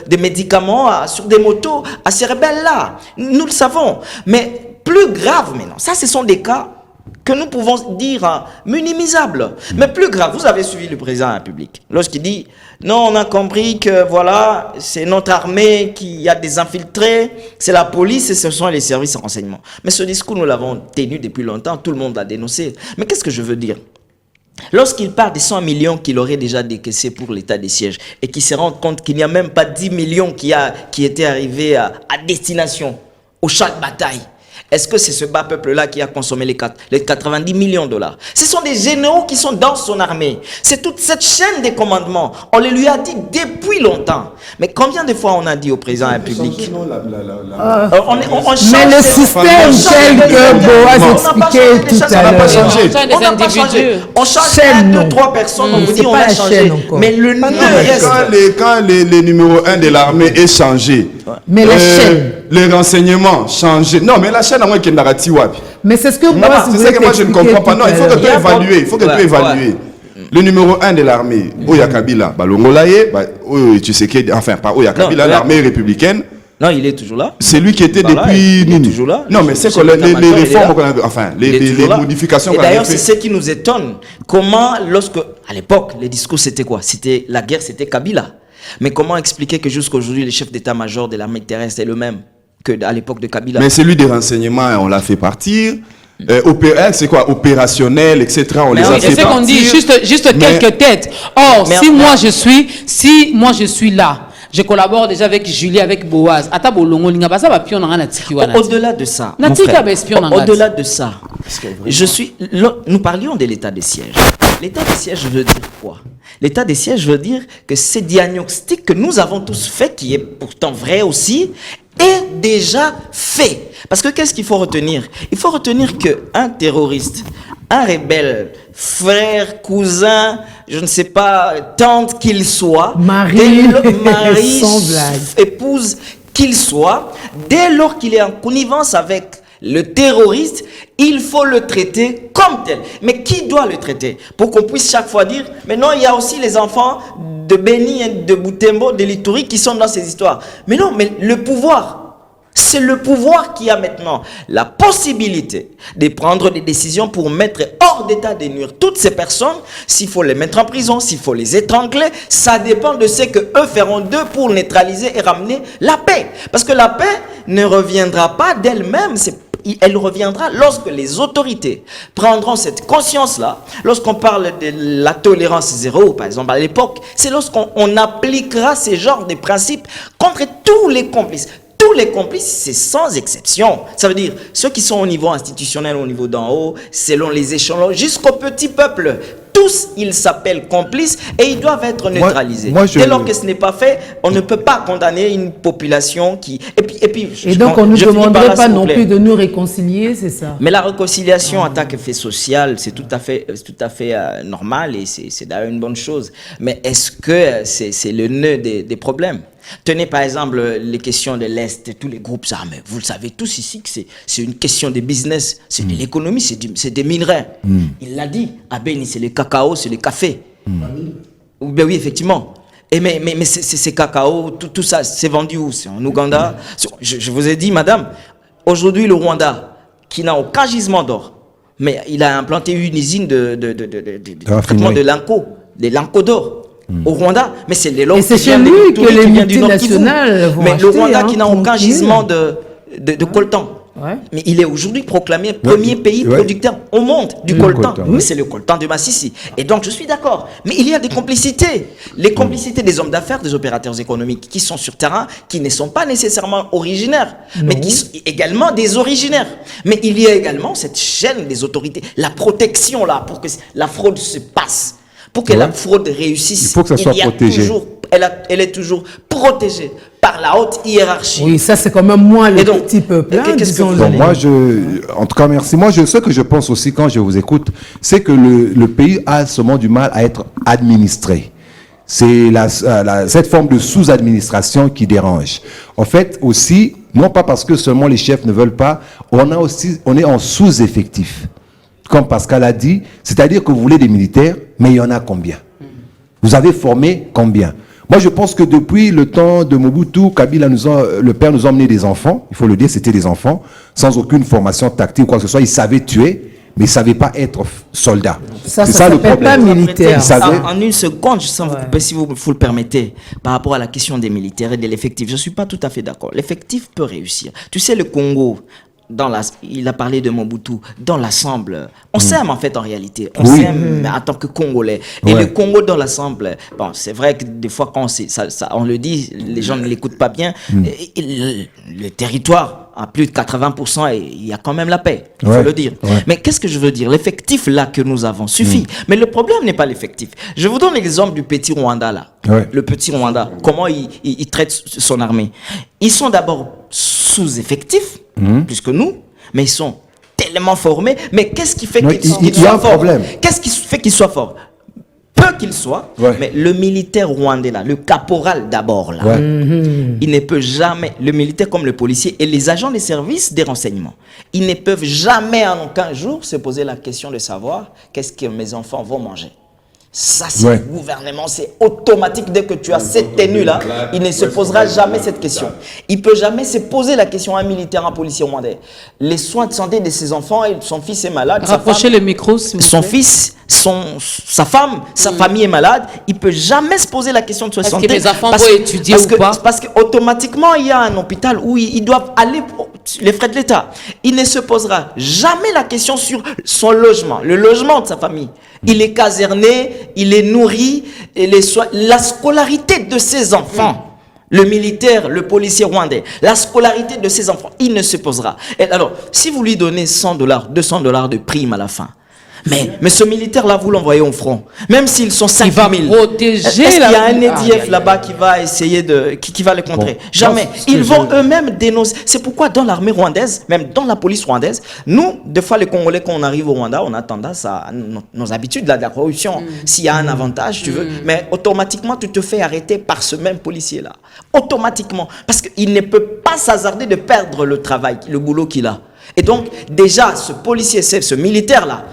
des médicaments sur des motos à ces rebelles-là. Nous le savons. Mais plus grave maintenant, ça ce sont des cas que nous pouvons dire minimisables. Mais plus grave, vous avez suivi le président de la République lorsqu'il dit non, on a compris que voilà, c'est notre armée qui a des infiltrés, c'est la police et ce sont les services de renseignement. Mais ce discours, nous l'avons tenu depuis longtemps, tout le monde l'a dénoncé. Mais qu'est-ce que je veux dire? Lorsqu'il parle des 100 millions qu'il aurait déjà décaissés pour l'état des sièges et qu'il se rend compte qu'il n'y a même pas 10 millions qui étaient arrivés à destination au champ de bataille, est-ce que c'est ce bas peuple-là qui a consommé les 90 millions de dollars? Ce sont des généraux qui sont dans son armée. C'est toute cette chaîne des commandements. On le lui a dit depuis longtemps. Mais combien de fois on a dit au président de la République? Mais le système tel que Boaz expliquait tout à l'heure. On n'a pas changé. On change 1, 2, 3 personnes. On vous dit on a changé. Mais le nom reste. Quand les numéro 1 de l'armée est changé. Mais la chaîne. Les renseignements changés. Non, mais la chaîne à moi qui est narrative. Mais c'est ce que moi, c'est ça que moi je ne comprends pas. Non, il faut que tu évalues. Il faut que tu évalues. Le numéro 1 de l'armée, Oya Kabila, Balongolaye, tu sais que, enfin, pas Oya Kabila, l'armée républicaine. Non, il est toujours là. C'est lui qui était depuis. Il est toujours là. Non, mais c'est que les réformes, enfin, les modifications. Et d'ailleurs, c'est ce qui nous étonne. Comment, lorsque, à l'époque, les discours c'était quoi? C'était la guerre, c'était Kabila. Mais comment expliquer que jusqu'à aujourd'hui, le chef d'état-major de l'armée terrestre est le même qu'à l'époque de Kabila? Mais celui des renseignements, on l'a fait partir. C'est quoi? Opérationnel, etc. On les a fait partir. C'est ce qu'on dit, juste quelques têtes. Or, si moi je suis là, je collabore déjà avec Julie, avec Boaz. Au-delà de ça, nous parlions de l'état des sièges. L'état des sièges veut dire quoi? L'état des sièges veut dire que ce diagnostic que nous avons tous fait, qui est pourtant vrai aussi, est déjà fait. Parce que qu'est-ce qu'il faut retenir? Il faut retenir qu'un terroriste, un rebelle, frère, cousin, je ne sais pas, tante qu'il soit, mari, épouse qu'il soit, dès lors qu'il est en connivence avec le terroriste, il faut le traiter comme tel. Mais qui doit le traiter? Pour qu'on puisse chaque fois dire, mais non, il y a aussi les enfants de Béni, de Boutembo, de l'Ituri qui sont dans ces histoires. Mais non, mais le pouvoir, c'est le pouvoir qui a maintenant la possibilité de prendre des décisions pour mettre hors d'état de nuire toutes ces personnes. S'il faut les mettre en prison, s'il faut les étrangler, ça dépend de ce que eux feront d'eux pour neutraliser et ramener la paix. Parce que la paix ne reviendra pas d'elle-même, elle reviendra lorsque les autorités prendront cette conscience-là. Lorsqu'on parle de la tolérance zéro, par exemple, à l'époque, c'est lorsqu'on appliquera ces genres de principes contre tous les complices. Tous les complices, c'est sans exception. Ça veut dire ceux qui sont au niveau institutionnel, au niveau d'en haut, selon les échelons, jusqu'au petit peuple. Tous, ils s'appellent complices et ils doivent être neutralisés. Dès lors que ce n'est pas fait, on ne peut pas condamner une population qui... Et donc, on ne nous demanderait pas non plus de nous réconcilier, c'est ça? Mais la réconciliation en tant qu'effet social, c'est tout à fait normal et c'est d'ailleurs une bonne chose. Mais est-ce que c'est le nœud des problèmes? Tenez par exemple les questions de l'Est, tous les groupes armés. Vous le savez tous ici que c'est une question de business, c'est de l'économie, c'est des minerais. Il l'a dit, à Béni, c'est le cacao, c'est le café. Ben oui, effectivement. Mais ces cacao, tout ça, c'est vendu où? C'est en Ouganda. Je vous ai dit, madame, aujourd'hui le Rwanda, qui n'a aucun gisement d'or, mais il a implanté une usine de traitement de l'anko, des lancos d'or. Au Rwanda, mais c'est les c'est chez lui que les multinationales vont mais acheter, le Rwanda qui n'a aucun gisement de coltan. Ouais. Mais il est aujourd'hui proclamé premier pays producteur au monde du coltan. Mais c'est le coltan de Massissi. Et donc, je suis d'accord. Mais il y a des complicités. Les complicités des hommes d'affaires, des opérateurs économiques qui sont sur terrain, qui ne sont pas nécessairement originaires, mais qui sont également des originaires. Mais il y a également cette chaîne des autorités, la protection là, pour que la fraude se passe. Pour que la fraude réussisse, il faut que ça soit protégé. Elle est toujours protégée par la haute hiérarchie. Oui, ça c'est quand même moi le petit peuple. Qu'est-ce que moi, en tout cas, merci. Moi, ce que je pense aussi quand je vous écoute, c'est que le pays a seulement du mal à être administré. C'est cette forme de sous-administration qui dérange. En fait, aussi, non pas parce que seulement les chefs ne veulent pas, on est en sous-effectif. Comme Pascal a dit, c'est-à-dire que vous voulez des militaires, mais il y en a combien? Vous avez formé combien? Moi, je pense que depuis le temps de Mobutu, Kabila le père nous a emmené des enfants, il faut le dire, c'était des enfants, sans aucune formation tactique ou quoi que ce soit. Ils savaient tuer, mais ils ne savaient pas être soldats. C'est ça le problème. Pas militaire. En une seconde, si vous le permettez, par rapport à la question des militaires et de l'effectif, je ne suis pas tout à fait d'accord. L'effectif peut réussir. Tu sais, le Congo, il a parlé de Mobutu, dans l'ensemble, on s'aime en fait en réalité, on s'aime en tant que Congolais. Et le Congo dans l'ensemble, bon, c'est vrai que des fois quand on le dit, les gens ne l'écoutent pas bien, le territoire à plus de 80%, il y a quand même la paix, il faut le dire. Mais qu'est-ce que je veux dire? L'effectif là que nous avons suffit. Mais le problème n'est pas l'effectif. Je vous donne l'exemple du petit Rwanda là. Le petit Rwanda, comment il traite son armée. Ils sont d'abord sous-effectifs, plus que nous, mais ils sont tellement formés. Mais qu'est-ce qui fait qu'ils soient forts? Qu'est-ce qui fait qu'ils soient forts? Peu qu'il soit, mais le militaire rwandais là, le caporal d'abord là, il ne peut jamais, le militaire comme le policier et les agents des services des renseignements, ils ne peuvent jamais en aucun jour se poser la question de savoir qu'est-ce que mes enfants vont manger. Ça, c'est le gouvernement, c'est automatique. Dès que tu as cette tenue-là, il ne se posera jamais cette question. Il ne peut jamais se poser la question à un militaire, un policier rwandais. Les soins de santé de ses enfants, son fils est malade. Rapprochez le micro, s'il vous plaît. Son fils, sa femme, sa famille est malade. Il ne peut jamais se poser la question de sa santé. Est-ce que mes enfants vont étudier ou pas? Parce qu'automatiquement, il y a un hôpital où ils doivent aller pour les frais de l'État. Il ne se posera jamais la question sur son logement, le logement de sa famille. Il est caserné, il est nourri, et la scolarité de ses enfants, le militaire, le policier rwandais, la scolarité de ses enfants, il ne se posera. Et alors, si vous lui donnez $100, $200 de prime à la fin, mais ce militaire-là, vous l'envoyez au front. Même s'ils sont 5 000. Il va protéger. Est-ce qu'il y a un EDF là-bas qui va essayer qui va le contrer? Jamais. Ils vont eux-mêmes dénoncer. C'est pourquoi dans l'armée rwandaise, même dans la police rwandaise, nous, des fois les Congolais, quand on arrive au Rwanda, on a tendance à nos habitudes là, de la corruption. S'il y a un avantage, tu veux, mais automatiquement, tu te fais arrêter par ce même policier-là. Automatiquement. Parce qu'il ne peut pas s'hasarder de perdre le travail, le boulot qu'il a. Et donc, déjà, ce policier, ce militaire-là,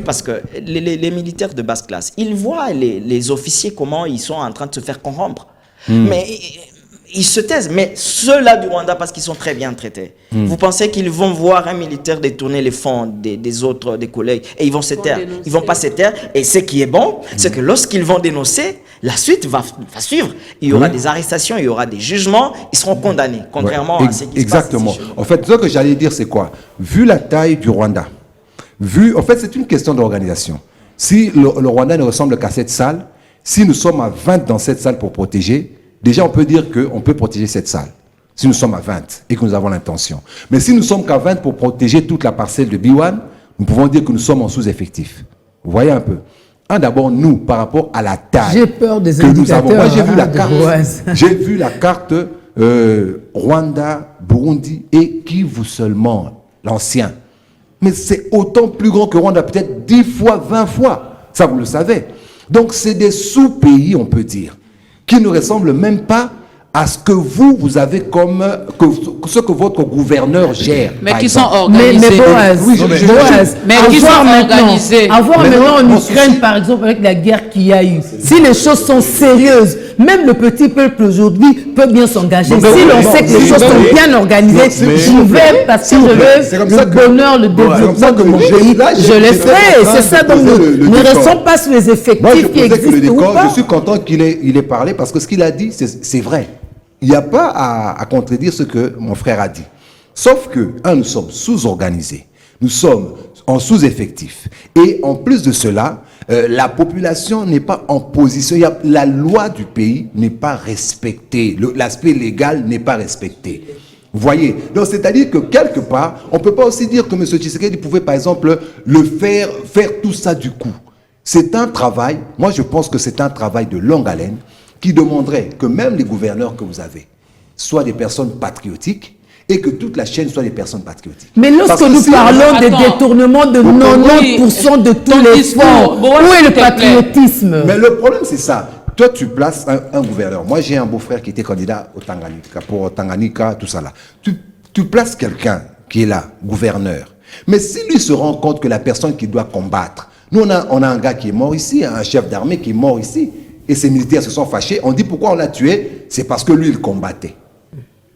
parce que les militaires de basse classe, ils voient les officiers comment ils sont en train de se faire corrompre. Mais ils se taisent. Mais ceux-là du Rwanda, parce qu'ils sont très bien traités, vous pensez qu'ils vont voir un militaire détourner les fonds des autres, des collègues, et ils vont se taire. Ils vont pas se taire. Et ce qui est bon, c'est que lorsqu'ils vont dénoncer, la suite va suivre. Il y aura des arrestations, il y aura des jugements, ils seront condamnés, contrairement à ce qui se passe. Exactement. En fait, ce que j'allais dire, c'est quoi? Vu la taille du Rwanda, en fait, c'est une question d'organisation. Si le Rwanda ne ressemble qu'à cette salle, si nous sommes à 20 dans cette salle pour protéger, déjà on peut dire qu'on peut protéger cette salle. Si nous sommes à 20 et que nous avons l'intention. Mais si nous sommes qu'à 20 pour protéger toute la parcelle de Biwan, nous pouvons dire que nous sommes en sous-effectif. Vous voyez un peu? D'abord, nous, par rapport à la taille. J'ai peur des indicateurs. Moi, j'ai vu la carte. J'ai vu la carte Rwanda, Burundi et Kivu seulement, l'ancien. Mais c'est autant plus grand que Rwanda, peut-être 10 fois, 20 fois. Ça, vous le savez. Donc, c'est des sous-pays, on peut dire, qui ne ressemblent même pas à ce que vous avez comme ce que votre gouverneur gère. Mais qui sont organisés. Mais Boaz, mais qui sont organisés. Avoir maintenant en Ukraine, par exemple, avec la guerre qu'il y a eu, si les choses sont sérieuses, même le petit peuple aujourd'hui peut bien s'engager. Si l'on sait que les choses sont bien organisées, j'y vais parce que je veux le bonheur, le développement de mon pays. Je le ferai. C'est ça, donc ne restons pas sur les effectifs qui existent ou pas. Je suis content qu'il ait parlé parce que ce qu'il a dit, c'est vrai. Il n'y a pas à contredire ce que mon frère a dit. Sauf que, nous sommes sous-organisés, nous sommes en sous-effectif. Et en plus de cela, la population n'est pas en position, la loi du pays n'est pas respectée, l'aspect légal n'est pas respecté. Vous voyez? Donc, c'est-à-dire que quelque part, on ne peut pas aussi dire que M. Tshisekedi pouvait, par exemple, faire tout ça du coup. C'est un travail, moi je pense que c'est un travail de longue haleine qui demanderait que même les gouverneurs que vous avez soient des personnes patriotiques et que toute la chaîne soit des personnes patriotiques. Mais lorsque nous parlons de détournement de 90% de tous les fonds, où est le patriotisme? Mais le problème c'est ça. Toi tu places un gouverneur. Moi j'ai un beau-frère qui était candidat au Tanganyika, pour Tanganyika, tout ça là. Tu places quelqu'un qui est là, gouverneur. Mais si lui se rend compte que la personne qui doit combattre, nous on a un gars qui est mort ici, un chef d'armée qui est mort ici, et ces militaires se sont fâchés, on dit pourquoi on l'a tué, c'est parce que lui il combattait.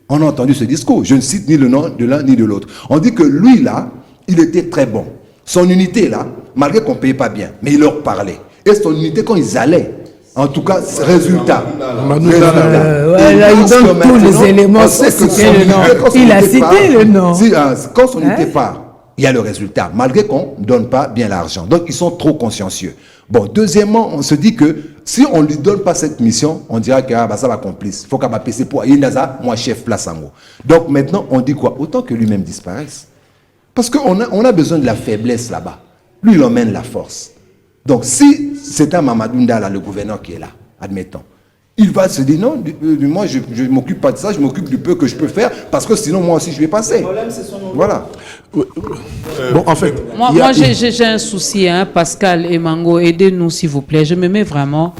On a entendu ce discours, je ne cite ni le nom de l'un ni de l'autre. On dit que lui là, il était très bon. Son unité là, malgré qu'on ne payait pas bien, mais il leur parlait. Et son unité quand ils allaient, en tout cas, résultat. Là, il donne tous les éléments, il a cité le nom. Quand son unité part, il y a le résultat, malgré qu'on ne donne pas bien l'argent. Donc, ils sont trop consciencieux. Bon, deuxièmement, on se dit que si on ne lui donne pas cette mission, on dira que ça va complice. Il faut qu'elle va passer pour Indaza, moi chef place en haut. Donc maintenant, on dit quoi? Autant que lui-même disparaisse. Parce qu'on a besoin de la faiblesse là-bas. Lui, il emmène la force. Donc si c'est un Mamadou Ndala, le gouverneur qui est là, admettons, il va se dire non, moi je ne m'occupe pas de ça, je m'occupe du peu que je peux faire, parce que sinon moi aussi je vais passer. Le problème, c'est son nom. Voilà. Bon, en fait, moi j'ai un souci, hein, Pascal et Mango, aidez-nous s'il vous plaît. Je me mets vraiment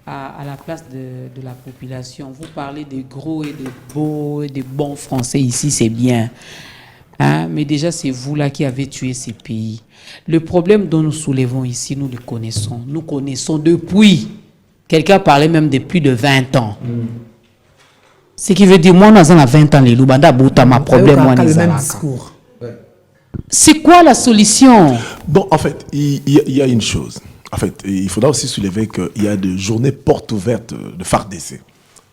à la place de la population. Vous parlez des gros et des beaux et des bons Français ici, c'est bien. Hein, mais déjà, c'est vous là qui avez tué ces pays. Le problème dont nous soulevons ici, nous le connaissons. Nous connaissons depuis. Quelqu'un parlait même de plus de 20 ans. Ce qui veut dire, moi, nous avons 20 ans, les Loubanda, ma problème, moi, c'est quoi la solution? Bon, en fait, il y a une chose. En fait, il faudra aussi soulever qu'il y a des journées portes ouvertes de FARDC.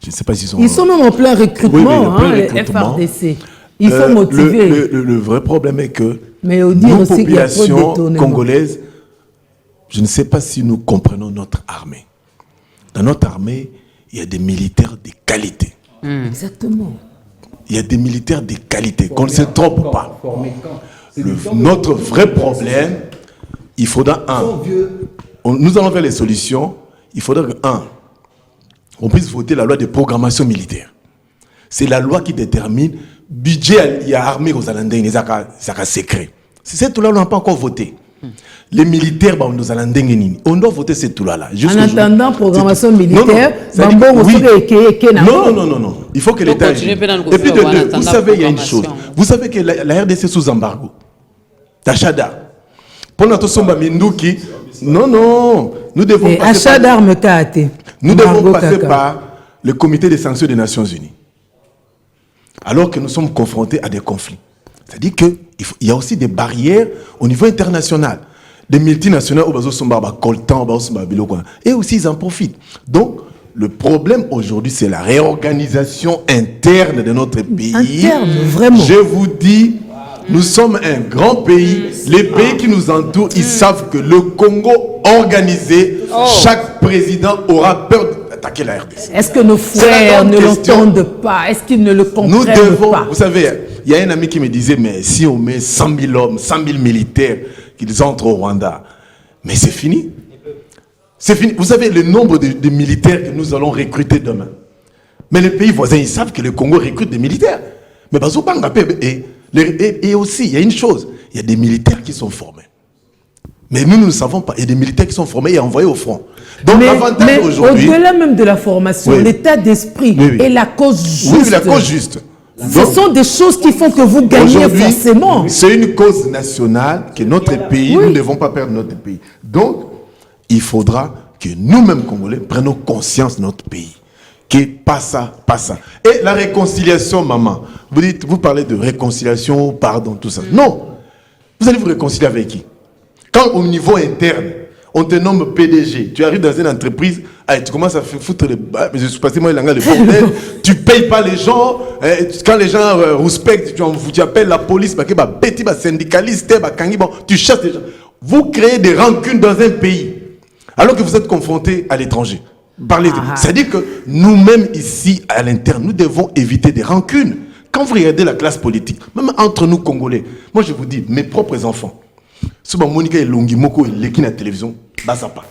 Je ne sais pas s'ils sont... Ils sont même en plein recrutement, les FARDC. Il faut motiver. Le vrai problème est que nos populations congolaises, je ne sais pas si nous comprenons notre armée. Dans notre armée, il y a des militaires de qualité. Exactement. Il y a des militaires de qualité, qu'on ne se trompe pas. Notre vrai problème, il faudra nous allons vers les solutions, il faudra on puisse voter la loi de programmation militaire. C'est la loi qui détermine budget, il y a armée aux Alandais, ça a secret. C'est cette loi, on n'a pas encore voté. Les militaires, on doit voter cette loi-là. En attendant, programmation militaire, non. Il faut que l'État... Et puis vous savez, il y a une chose. Vous savez que la RDC est sous embargo. Tachada. Pour notre somba Mindouki, non, nous devons passer par le comité des sanctions des Nations Unies. Alors que nous sommes confrontés à des conflits. C'est-à-dire qu'il y a aussi des barrières au niveau international. Des multinationales, et aussi ils en profitent. Donc, le problème aujourd'hui, c'est la réorganisation interne de notre pays. Interne, vraiment. Je vous dis, nous sommes un grand pays. Les pays qui nous entourent, ils savent que le Congo organisé, chaque président aura peur d'attaquer la RDC. Est-ce que nos frères ne l'entendent pas? Est-ce qu'ils ne le comprennent pas? Vous savez, il y a un ami qui me disait, mais si on met 100 000 hommes, 100 000 militaires, qu'ils entrent au Rwanda, mais c'est fini. C'est fini. Vous savez le nombre de militaires que nous allons recruter demain. Mais les pays voisins, ils savent que le Congo recrute des militaires. Mais et aussi, il y a une chose, il y a des militaires qui sont formés. Mais nous ne savons pas. Il y a des militaires qui sont formés et envoyés au front. Donc l'avantage aujourd'hui... Au-delà même de la formation, l'état d'esprit et la cause juste. Oui, la cause juste. Ce sont des choses qui font que vous gagnez forcément. C'est une cause nationale que notre pays, nous ne devons pas perdre notre pays. Donc, il faudra que nous-mêmes, Congolais, prenions conscience de notre pays. Que pas ça. Et la réconciliation, maman. Vous parlez de réconciliation, pardon, tout ça. Non. Vous allez vous réconcilier avec qui? Quand au niveau interne, on te nomme PDG, tu arrives dans une entreprise, Allez, tu commences à foutre les... Mais je suis passé moi, le bordel. Tu payes pas les gens. Quand les gens respectent, tu appelles la police, syndicaliste, tu chasses les gens. Vous créez des rancunes dans un pays, alors que vous êtes confrontés à l'étranger. C'est-à-dire que nous-mêmes ici, à l'interne, nous devons éviter des rancunes. Quand vous regardez la classe politique, même entre nous Congolais, moi je vous dis, mes propres enfants, souvent Monica et Longi Moko et Leki à la télévision, bah ça pas.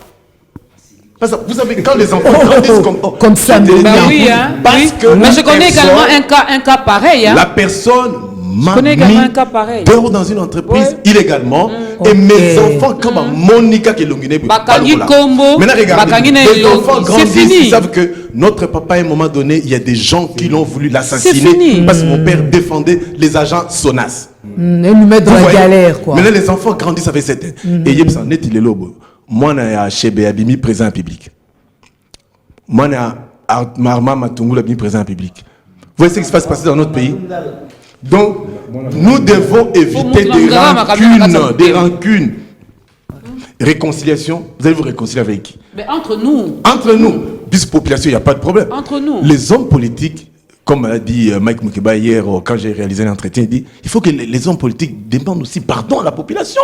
Vous savez, quand les enfants grandissent comme ça, oui, hein, parce que mais je connais également un cas pareil. Hein. La personne m'a mis dehors dans une entreprise illégalement. Et mes enfants, comme Monica qui est Longuine, maintenant regardez, les enfants grandissent, ils savent que notre papa, à un moment donné, il y a des gens qui l'ont voulu l'assassiner parce que mon père défendait les agents SONAS. Et nous mettre dans la galère, quoi. Maintenant, les enfants grandissent avec cette... Et il y a des lobo. Moi, je suis à Chebe Abimi, présent public. Moi, je suis à Marma Matungula, Abimi, présent public. Vous voyez ce qui se passe passer dans notre pays? Donc, nous devons éviter des rancunes. Réconciliation, vous allez vous réconcilier avec qui? Mais entre nous. Entre nous. Puisque population, il n'y a pas de problème. Entre nous. Les hommes politiques, comme a dit Mike Mukeba hier, quand j'ai réalisé un entretien, il dit il faut que les hommes politiques demandent aussi pardon à la population.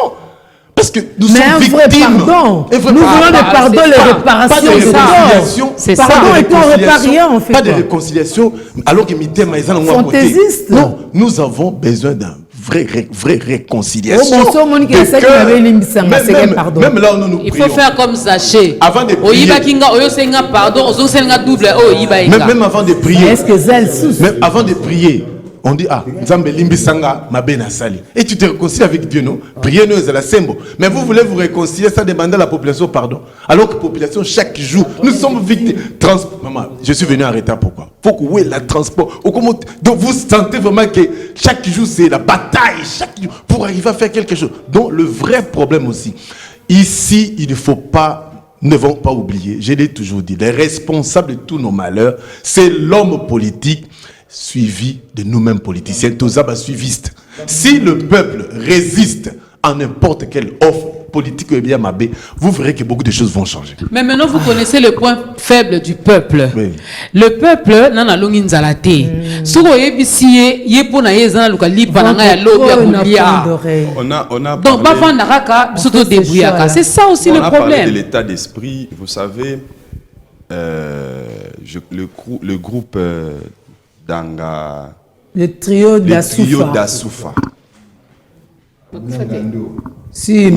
Parce que nous sommes victimes. Pardon. Nous voulons des pardons, les réparations. Pas de réconciliation. C'est ça. Pardon et qu'on répare rien, en fait. Pas de réconciliation, alors que Mité Maïzan a fantaisiste. Non, nous avons besoin d'un vraie réconciliation. Même là où nous il faut faire comme Zaché. Avant de prier. Même avant de prier. Même avant de prier. On dit, Nzambe limbi sanga mabena sali. Et tu te réconcilies avec Dieu, non? Priez nous à la sembo. Mais vous voulez vous réconcilier sans demander à la population pardon. Alors que la population, chaque jour, nous sommes victimes. Maman, je suis venu en retard, pourquoi? Faut que où est le transport? Donc vous sentez vraiment que chaque jour, c'est la bataille, chaque jour, pour arriver à faire quelque chose. Donc le vrai problème aussi, ici, il ne faut pas, ne devons pas oublier, je l'ai toujours dit, les responsables de tous nos malheurs, c'est l'homme politique suivi de nous-mêmes politiciens, tous suivistes. Si le peuple résiste à n'importe quelle offre politique ou bien mabé, vous verrez que beaucoup de choses vont changer. Mais maintenant, vous connaissez le point faible du peuple. Oui. Le peuple, nana longi nzalate. Soko yebisiye yepona yezana lukali pananga ya lobi ya kulia. On a donc pas vendre raka surtout débrouillaka. C'est ça aussi le problème. On a parlé de l'état d'esprit. Vous savez, le groupe Danga, le trio d'Assoufa. Si,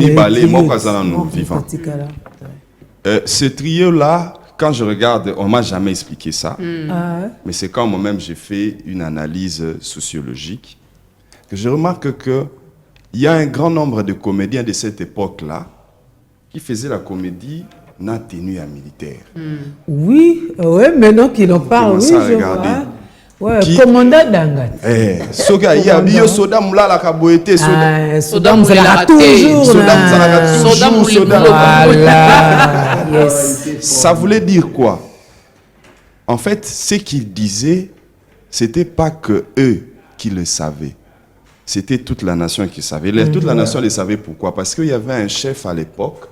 ce trio-là, quand je regarde, on ne m'a jamais expliqué ça. Mais c'est quand moi-même j'ai fait une analyse sociologique que je remarque qu'il y a un grand nombre de comédiens de cette époque-là qui faisaient la comédie na tenue à militaire. Oui, ouais, maintenant qu'il en parle, oui, je vois. Ouais, commandant Dangat. Soga yabiyo soda mulala kaboete soda. Soda mulala toujours. Soda mulala. Ça voulait dire quoi? En fait, ce qu'ils disaient, c'était pas que eux qui le savaient. C'était toute la nation qui savait. Toute la nation le savait pourquoi? Parce qu'il y avait un chef à l'époque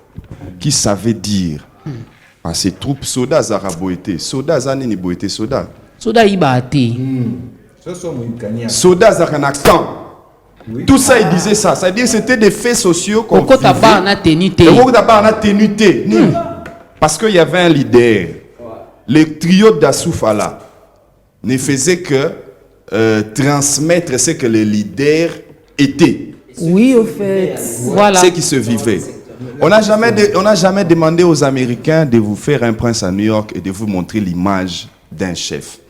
qui savait dire à ses troupes soda zaraboete, soda zanini boete soda. Soda ibate. Soda zakanakan. Tout ça, il disait ça. C'est-à-dire que c'était des faits sociaux qu'on vivait. Parce qu'il y avait un leader. Le trio d'Assoufa là ne faisait que transmettre ce que le leader était. Oui, au fait. Voilà. Ce qui se vivait. On n'a jamais demandé aux Américains de vous faire un prince à New York et de vous montrer l'image d'un chef.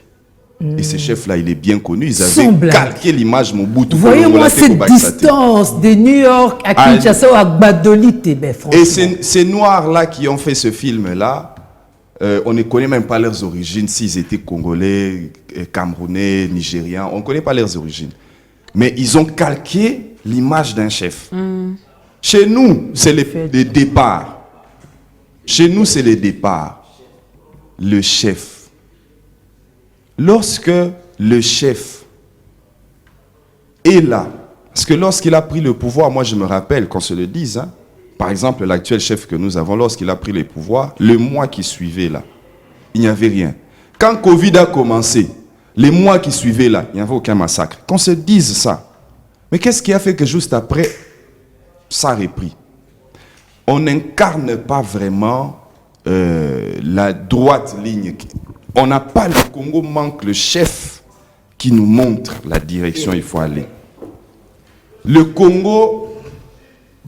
Et ce chef-là, il est bien connu. Ils avaient calqué l'image Mobutu. Voyez-moi cette distance de New York à Kinshasa ou à Gbadolite. Et ces Noirs-là qui ont fait ce film-là, on ne connaît même pas leurs origines, s'ils étaient Congolais, Camerounais, Nigérians. On ne connaît pas leurs origines. Mais ils ont calqué l'image d'un chef. Chez nous, c'est le départ. Chez nous, c'est le départ. Le chef. Lorsque le chef est là, parce que lorsqu'il a pris le pouvoir, moi je me rappelle qu'on se le dise, par exemple l'actuel chef que nous avons, lorsqu'il a pris le pouvoir, le mois qui suivait là, il n'y avait rien. Quand Covid a commencé, les mois qui suivaient là, il n'y avait aucun massacre. Qu'on se dise ça. Mais qu'est-ce qui a fait que juste après, ça a repris? On n'incarne pas vraiment la droite ligne. On n'a pas, le Congo manque le chef qui nous montre la direction où il faut aller. Le Congo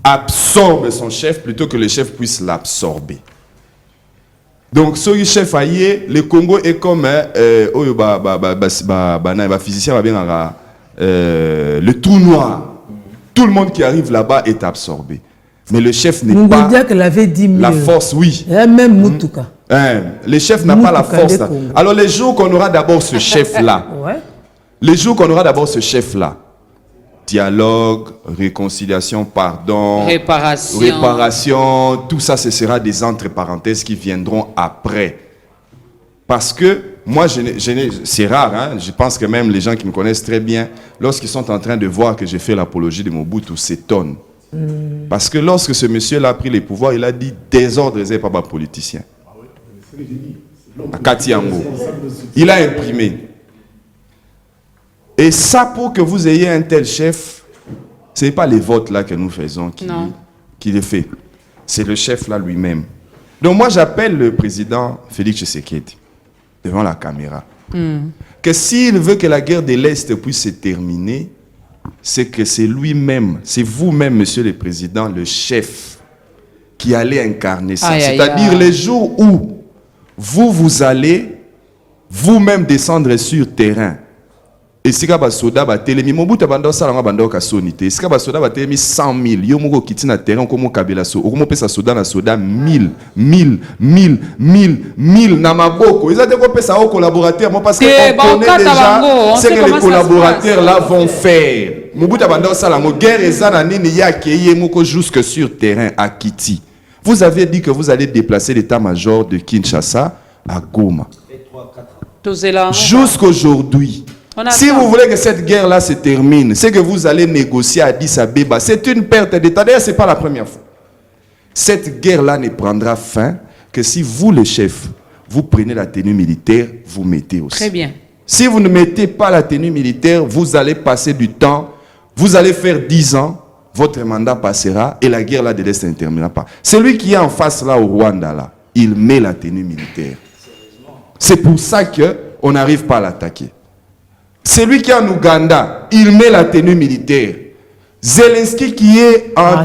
absorbe son chef plutôt que le chef puisse l'absorber. Donc, ce chef aillé, le Congo est comme le physicien va bien le trou noir. Tout le monde qui arrive là-bas est absorbé. Mais le chef n'est pas la force, oui. Même Moutouka. Le chef n'a pas la force. Alors, les jours qu'on aura d'abord ce chef-là, les jours qu'on aura d'abord ce chef-là, dialogue, réconciliation, pardon, réparation, tout ça, ce sera des entre-parenthèses qui viendront après. Parce que, moi, c'est rare, hein, je pense que même les gens qui me connaissent très bien, lorsqu'ils sont en train de voir que j'ai fait l'apologie de Mobutu, s'étonnent. Parce que lorsque ce monsieur-là a pris les pouvoirs, il a dit désordre et pas politicien. À Katiango. Il a imprimé. Et ça, pour que vous ayez un tel chef, ce n'est pas les votes là que nous faisons qui les fait. C'est le chef là lui-même. Donc moi, j'appelle le président Félix Tshisekedi devant la caméra. Que s'il veut que la guerre de l'Est puisse se terminer, c'est que c'est lui-même, c'est vous-même, monsieur le président, le chef, qui allez incarner ça. C'est-à-dire les jours où vous allez vous-même descendre sur terrain. Et si vous soda batelemi Mobutu bando sala nga bando ka sonité. Si vous soda batelemi 100 000 yo moko kiti na terrain comme kabela so. Okomo pesa soda na soda 1000 na maboko. Ils ont développé pesa au collaborateur parce que on connaît déjà ce que les collaborateurs là vont faire. Mobutu bando sala ngo guerre ezana nini ya keye moko jusque sur terrain à Kiti. Vous avez dit que vous allez déplacer l'état-major de Kinshasa à Goma. Jusqu'aujourd'hui. Si vous voulez que cette guerre-là se termine, c'est que vous allez négocier à Addis Abeba. C'est une perte d'État. D'ailleurs, ce n'est pas la première fois. Cette guerre-là ne prendra fin que si vous, le chef, vous prenez la tenue militaire, vous mettez aussi. Très bien. Si vous ne mettez pas la tenue militaire, vous allez passer du temps, vous allez faire 10 ans, votre mandat passera et la guerre là de l'Est ne terminera pas. Celui qui est en face là au Rwanda, là, il met la tenue militaire. C'est pour ça qu'on n'arrive pas à l'attaquer. Celui qui est en Ouganda, il met la tenue militaire. Zelensky qui est en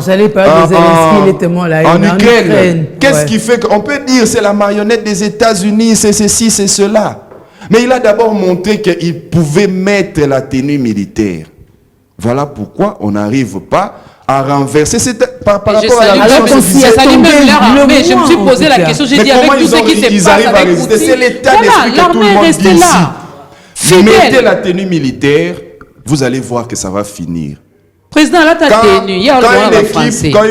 Ukraine. Qu'est-ce qui fait qu'on peut dire c'est la marionnette des États-Unis, c'est ceci, c'est cela. Mais il a d'abord montré qu'il pouvait mettre la tenue militaire. Voilà pourquoi on n'arrive pas à renverser. C'est par rapport à la mais je me suis posé la question, j'ai dit avec tout ce qui se passe avec Poutine. C'est l'état d'esprit que tout le monde dit ici. Mettez la tenue militaire, vous allez voir que ça va finir. Président, là, ta tenue. Quand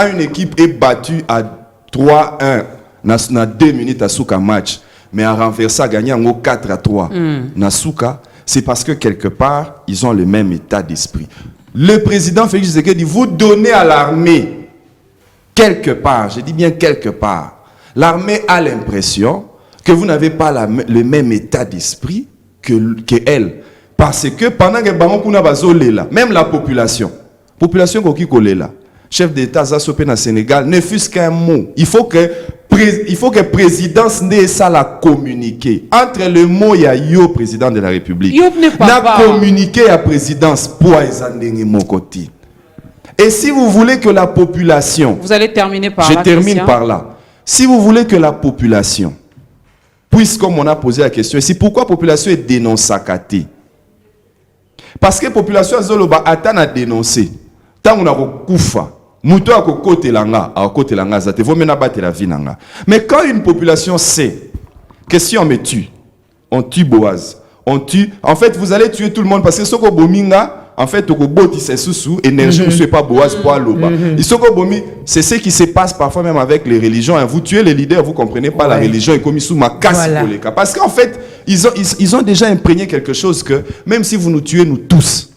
une équipe est battue à 3-1, na 2 minutes à Souka match, mais à renverser, à gagner en 4-3, Nasuka, c'est parce que quelque part, ils ont le même état d'esprit. Le président Félix Tshisekedi, vous donnez à l'armée, quelque part, je dis bien quelque part, l'armée a l'impression que vous n'avez pas le même état d'esprit que elle. Parce que pendant que même la population chef d'État Zassopé na Sénégal, ne fût-ce qu'un mot. Il faut que présidence n'ait ça la communiquer. Entre le mot, il y a yo président de la République. N'a communiqué à présidence pour mon côté. Et si vous voulez que la population... Vous allez terminer par là. Je termine par là. Si vous voulez que la population... Puisqu'on on a posé la question ici, pourquoi la population est dénoncée? Parce que la population a dénoncé. Tant on a koufa, muto a côté langa, a côté langa, ça te vaut maintenant battre la vie nanga. Mais quand une population sait que si on me tue, on tue Boaz, on tue. En fait, vous allez tuer tout le monde parce que ce que bominga, en fait, au boti c'est sous énergie, ne pas Boaz pour l'oba. C'est ce qui se passe parfois même avec les religions. Vous tuez les leaders, vous comprenez pas la religion et comme ils sont ma casse parce qu'en fait, ils ont déjà imprégné quelque chose que même si vous nous tuez nous tous,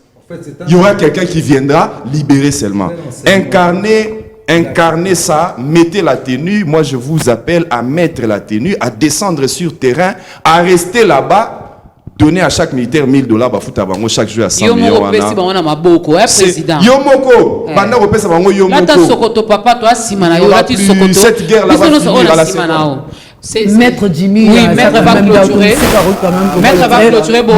il y aura quelqu'un qui viendra libérer seulement. Incarner incarnez ça, mettez la tenue. Moi, je vous appelle à mettre la tenue, à descendre sur terrain, à rester là-bas. Donner à chaque militaire $1000 chaque jour à 100 millions. Président. Yomoko, pendant que pesa bango Yomoko. Papa, toi, cette guerre là va finir à la seconde. Maître Jimmy, oui, Maître va clôturer. Maître va clôturer. Bon,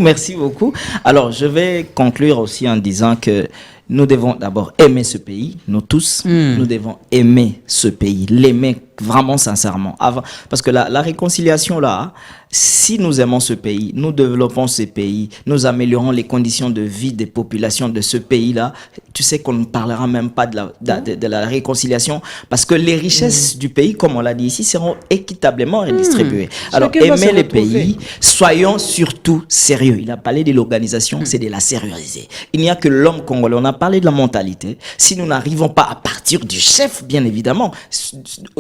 Merci beaucoup. Alors, je vais conclure aussi en disant que nous devons d'abord aimer ce pays, nous tous, nous devons aimer ce pays, l'aimer vraiment sincèrement. Parce que la réconciliation là, si nous aimons ce pays, nous développons ce pays, nous améliorons les conditions de vie des populations de ce pays-là, tu sais qu'on ne parlera même pas de la réconciliation parce que les richesses du pays, comme on l'a dit ici, seront équitablement redistribuées. Alors, aimer les pays, soyons surtout sérieux. Il a parlé de l'organisation, c'est de la sérieuxité. Il n'y a que l'homme congolais. On a parlé de la mentalité. Si nous n'arrivons pas à partir du chef, bien évidemment,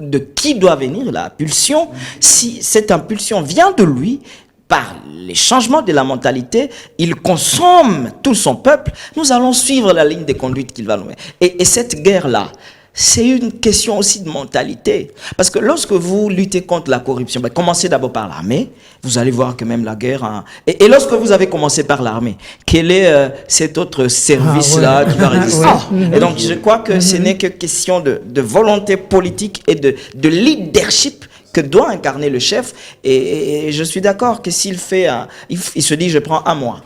de qui doit venir la pulsion, si cette impulsion vient de lui, par les changements de la mentalité, il consomme tout son peuple, nous allons suivre la ligne de conduite qu'il va nous mettre. Et cette guerre-là, c'est une question aussi de mentalité. Parce que lorsque vous luttez contre la corruption, commencez d'abord par l'armée, vous allez voir que même la guerre... Et lorsque vous avez commencé par l'armée, quel est cet autre service-là qui va résister? Et donc, je crois que ce n'est que question de volonté politique et de leadership que doit incarner le chef. Et je suis d'accord que s'il fait... il se dit, je prends un mois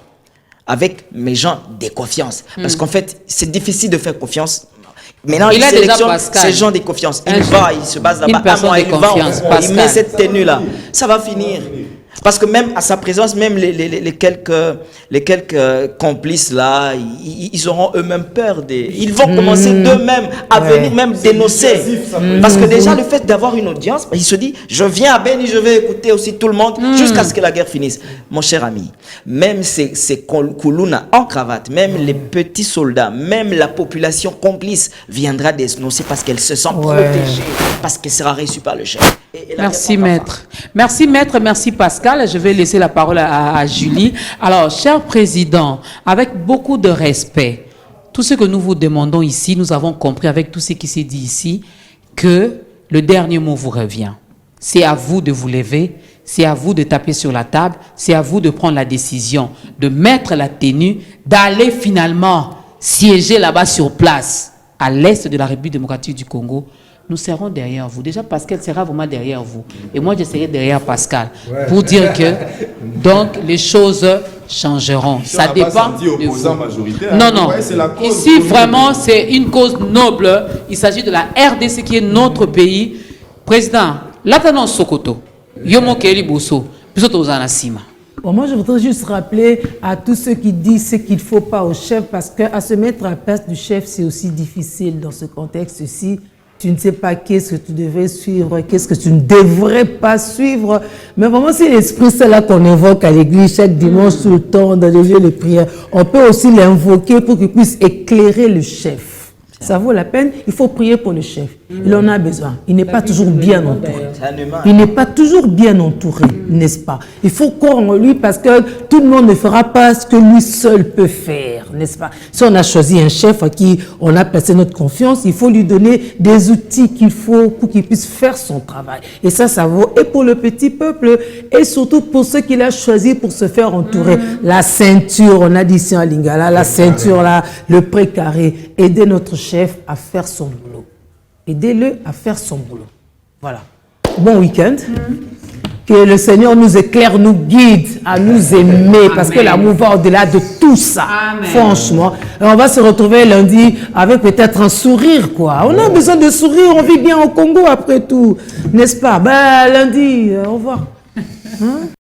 avec mes gens de confiance. Parce qu'en fait, c'est difficile de faire confiance. Maintenant, il sélectionne ces gens de confiance. Il se base là-bas. Il met cette tenue-là. Ça va finir. Parce que même à sa présence, même les quelques complices là, ils auront eux-mêmes peur. Ils vont commencer d'eux-mêmes à venir même dénoncer. Parce que déjà, le fait d'avoir une audience, il se dit, je viens à Beni, je vais écouter aussi tout le monde jusqu'à ce que la guerre finisse. Mon cher ami, même ces Koulouna en cravate, même les petits soldats, même la population complice viendra dénoncer parce qu'elle se sent protégée, parce qu'elle sera reçue par le chef. Merci maître. Merci maître, merci Pascal. Je vais laisser la parole à Julie. Alors, cher président, avec beaucoup de respect, tout ce que nous vous demandons ici, nous avons compris avec tout ce qui s'est dit ici, que le dernier mot vous revient. C'est à vous de vous lever, c'est à vous de taper sur la table, c'est à vous de prendre la décision, de mettre la tenue, d'aller finalement siéger là-bas sur place, à l'est de la République démocratique du Congo. Nous serons derrière vous. Déjà, Pascal sera vraiment derrière vous. Et moi, je serai derrière Pascal. Pour dire que, donc, les choses changeront. Ça dépend de vous. Non. Ici, vraiment, c'est une cause noble. Il s'agit de la RDC qui est notre pays. Président, là, t'as Sokoto. Yomo Keli Bosso. Bon, moi, je voudrais juste rappeler à tous ceux qui disent ce qu'il ne faut pas au chef, parce qu'à se mettre à la place du chef, c'est aussi difficile dans ce contexte-ci. Tu ne sais pas qu'est-ce que tu devrais suivre, qu'est-ce que tu ne devrais pas suivre. Mais vraiment, c'est l'esprit, c'est là qu'on invoque à l'église chaque dimanche tout le temps, dans les lieux de prière. On peut aussi l'invoquer pour qu'il puisse éclairer le chef. Ça vaut la peine, il faut prier pour le chef. Il en a besoin. Il n'est pas toujours bien entouré. Il n'est pas toujours bien entouré, n'est-ce pas? Il faut croire en lui parce que tout le monde ne fera pas ce que lui seul peut faire, n'est-ce pas? Si on a choisi un chef à qui on a placé notre confiance, il faut lui donner des outils qu'il faut pour qu'il puisse faire son travail. Et ça vaut et pour le petit peuple et surtout pour ceux qu'il a choisi pour se faire entourer. La ceinture, on a dit ici en Lingala, la ceinture là, le précaré, aider notre chef à faire son boulot. Aidez-le à faire son boulot. Voilà. Bon week-end. Que le Seigneur nous éclaire, nous guide à nous aimer. Parce que l'amour va au-delà de tout ça. Amen. Franchement. Et on va se retrouver lundi avec peut-être un sourire, quoi. On a besoin de sourire. On vit bien au Congo après tout. N'est-ce pas? Ben, lundi, au revoir. Hein?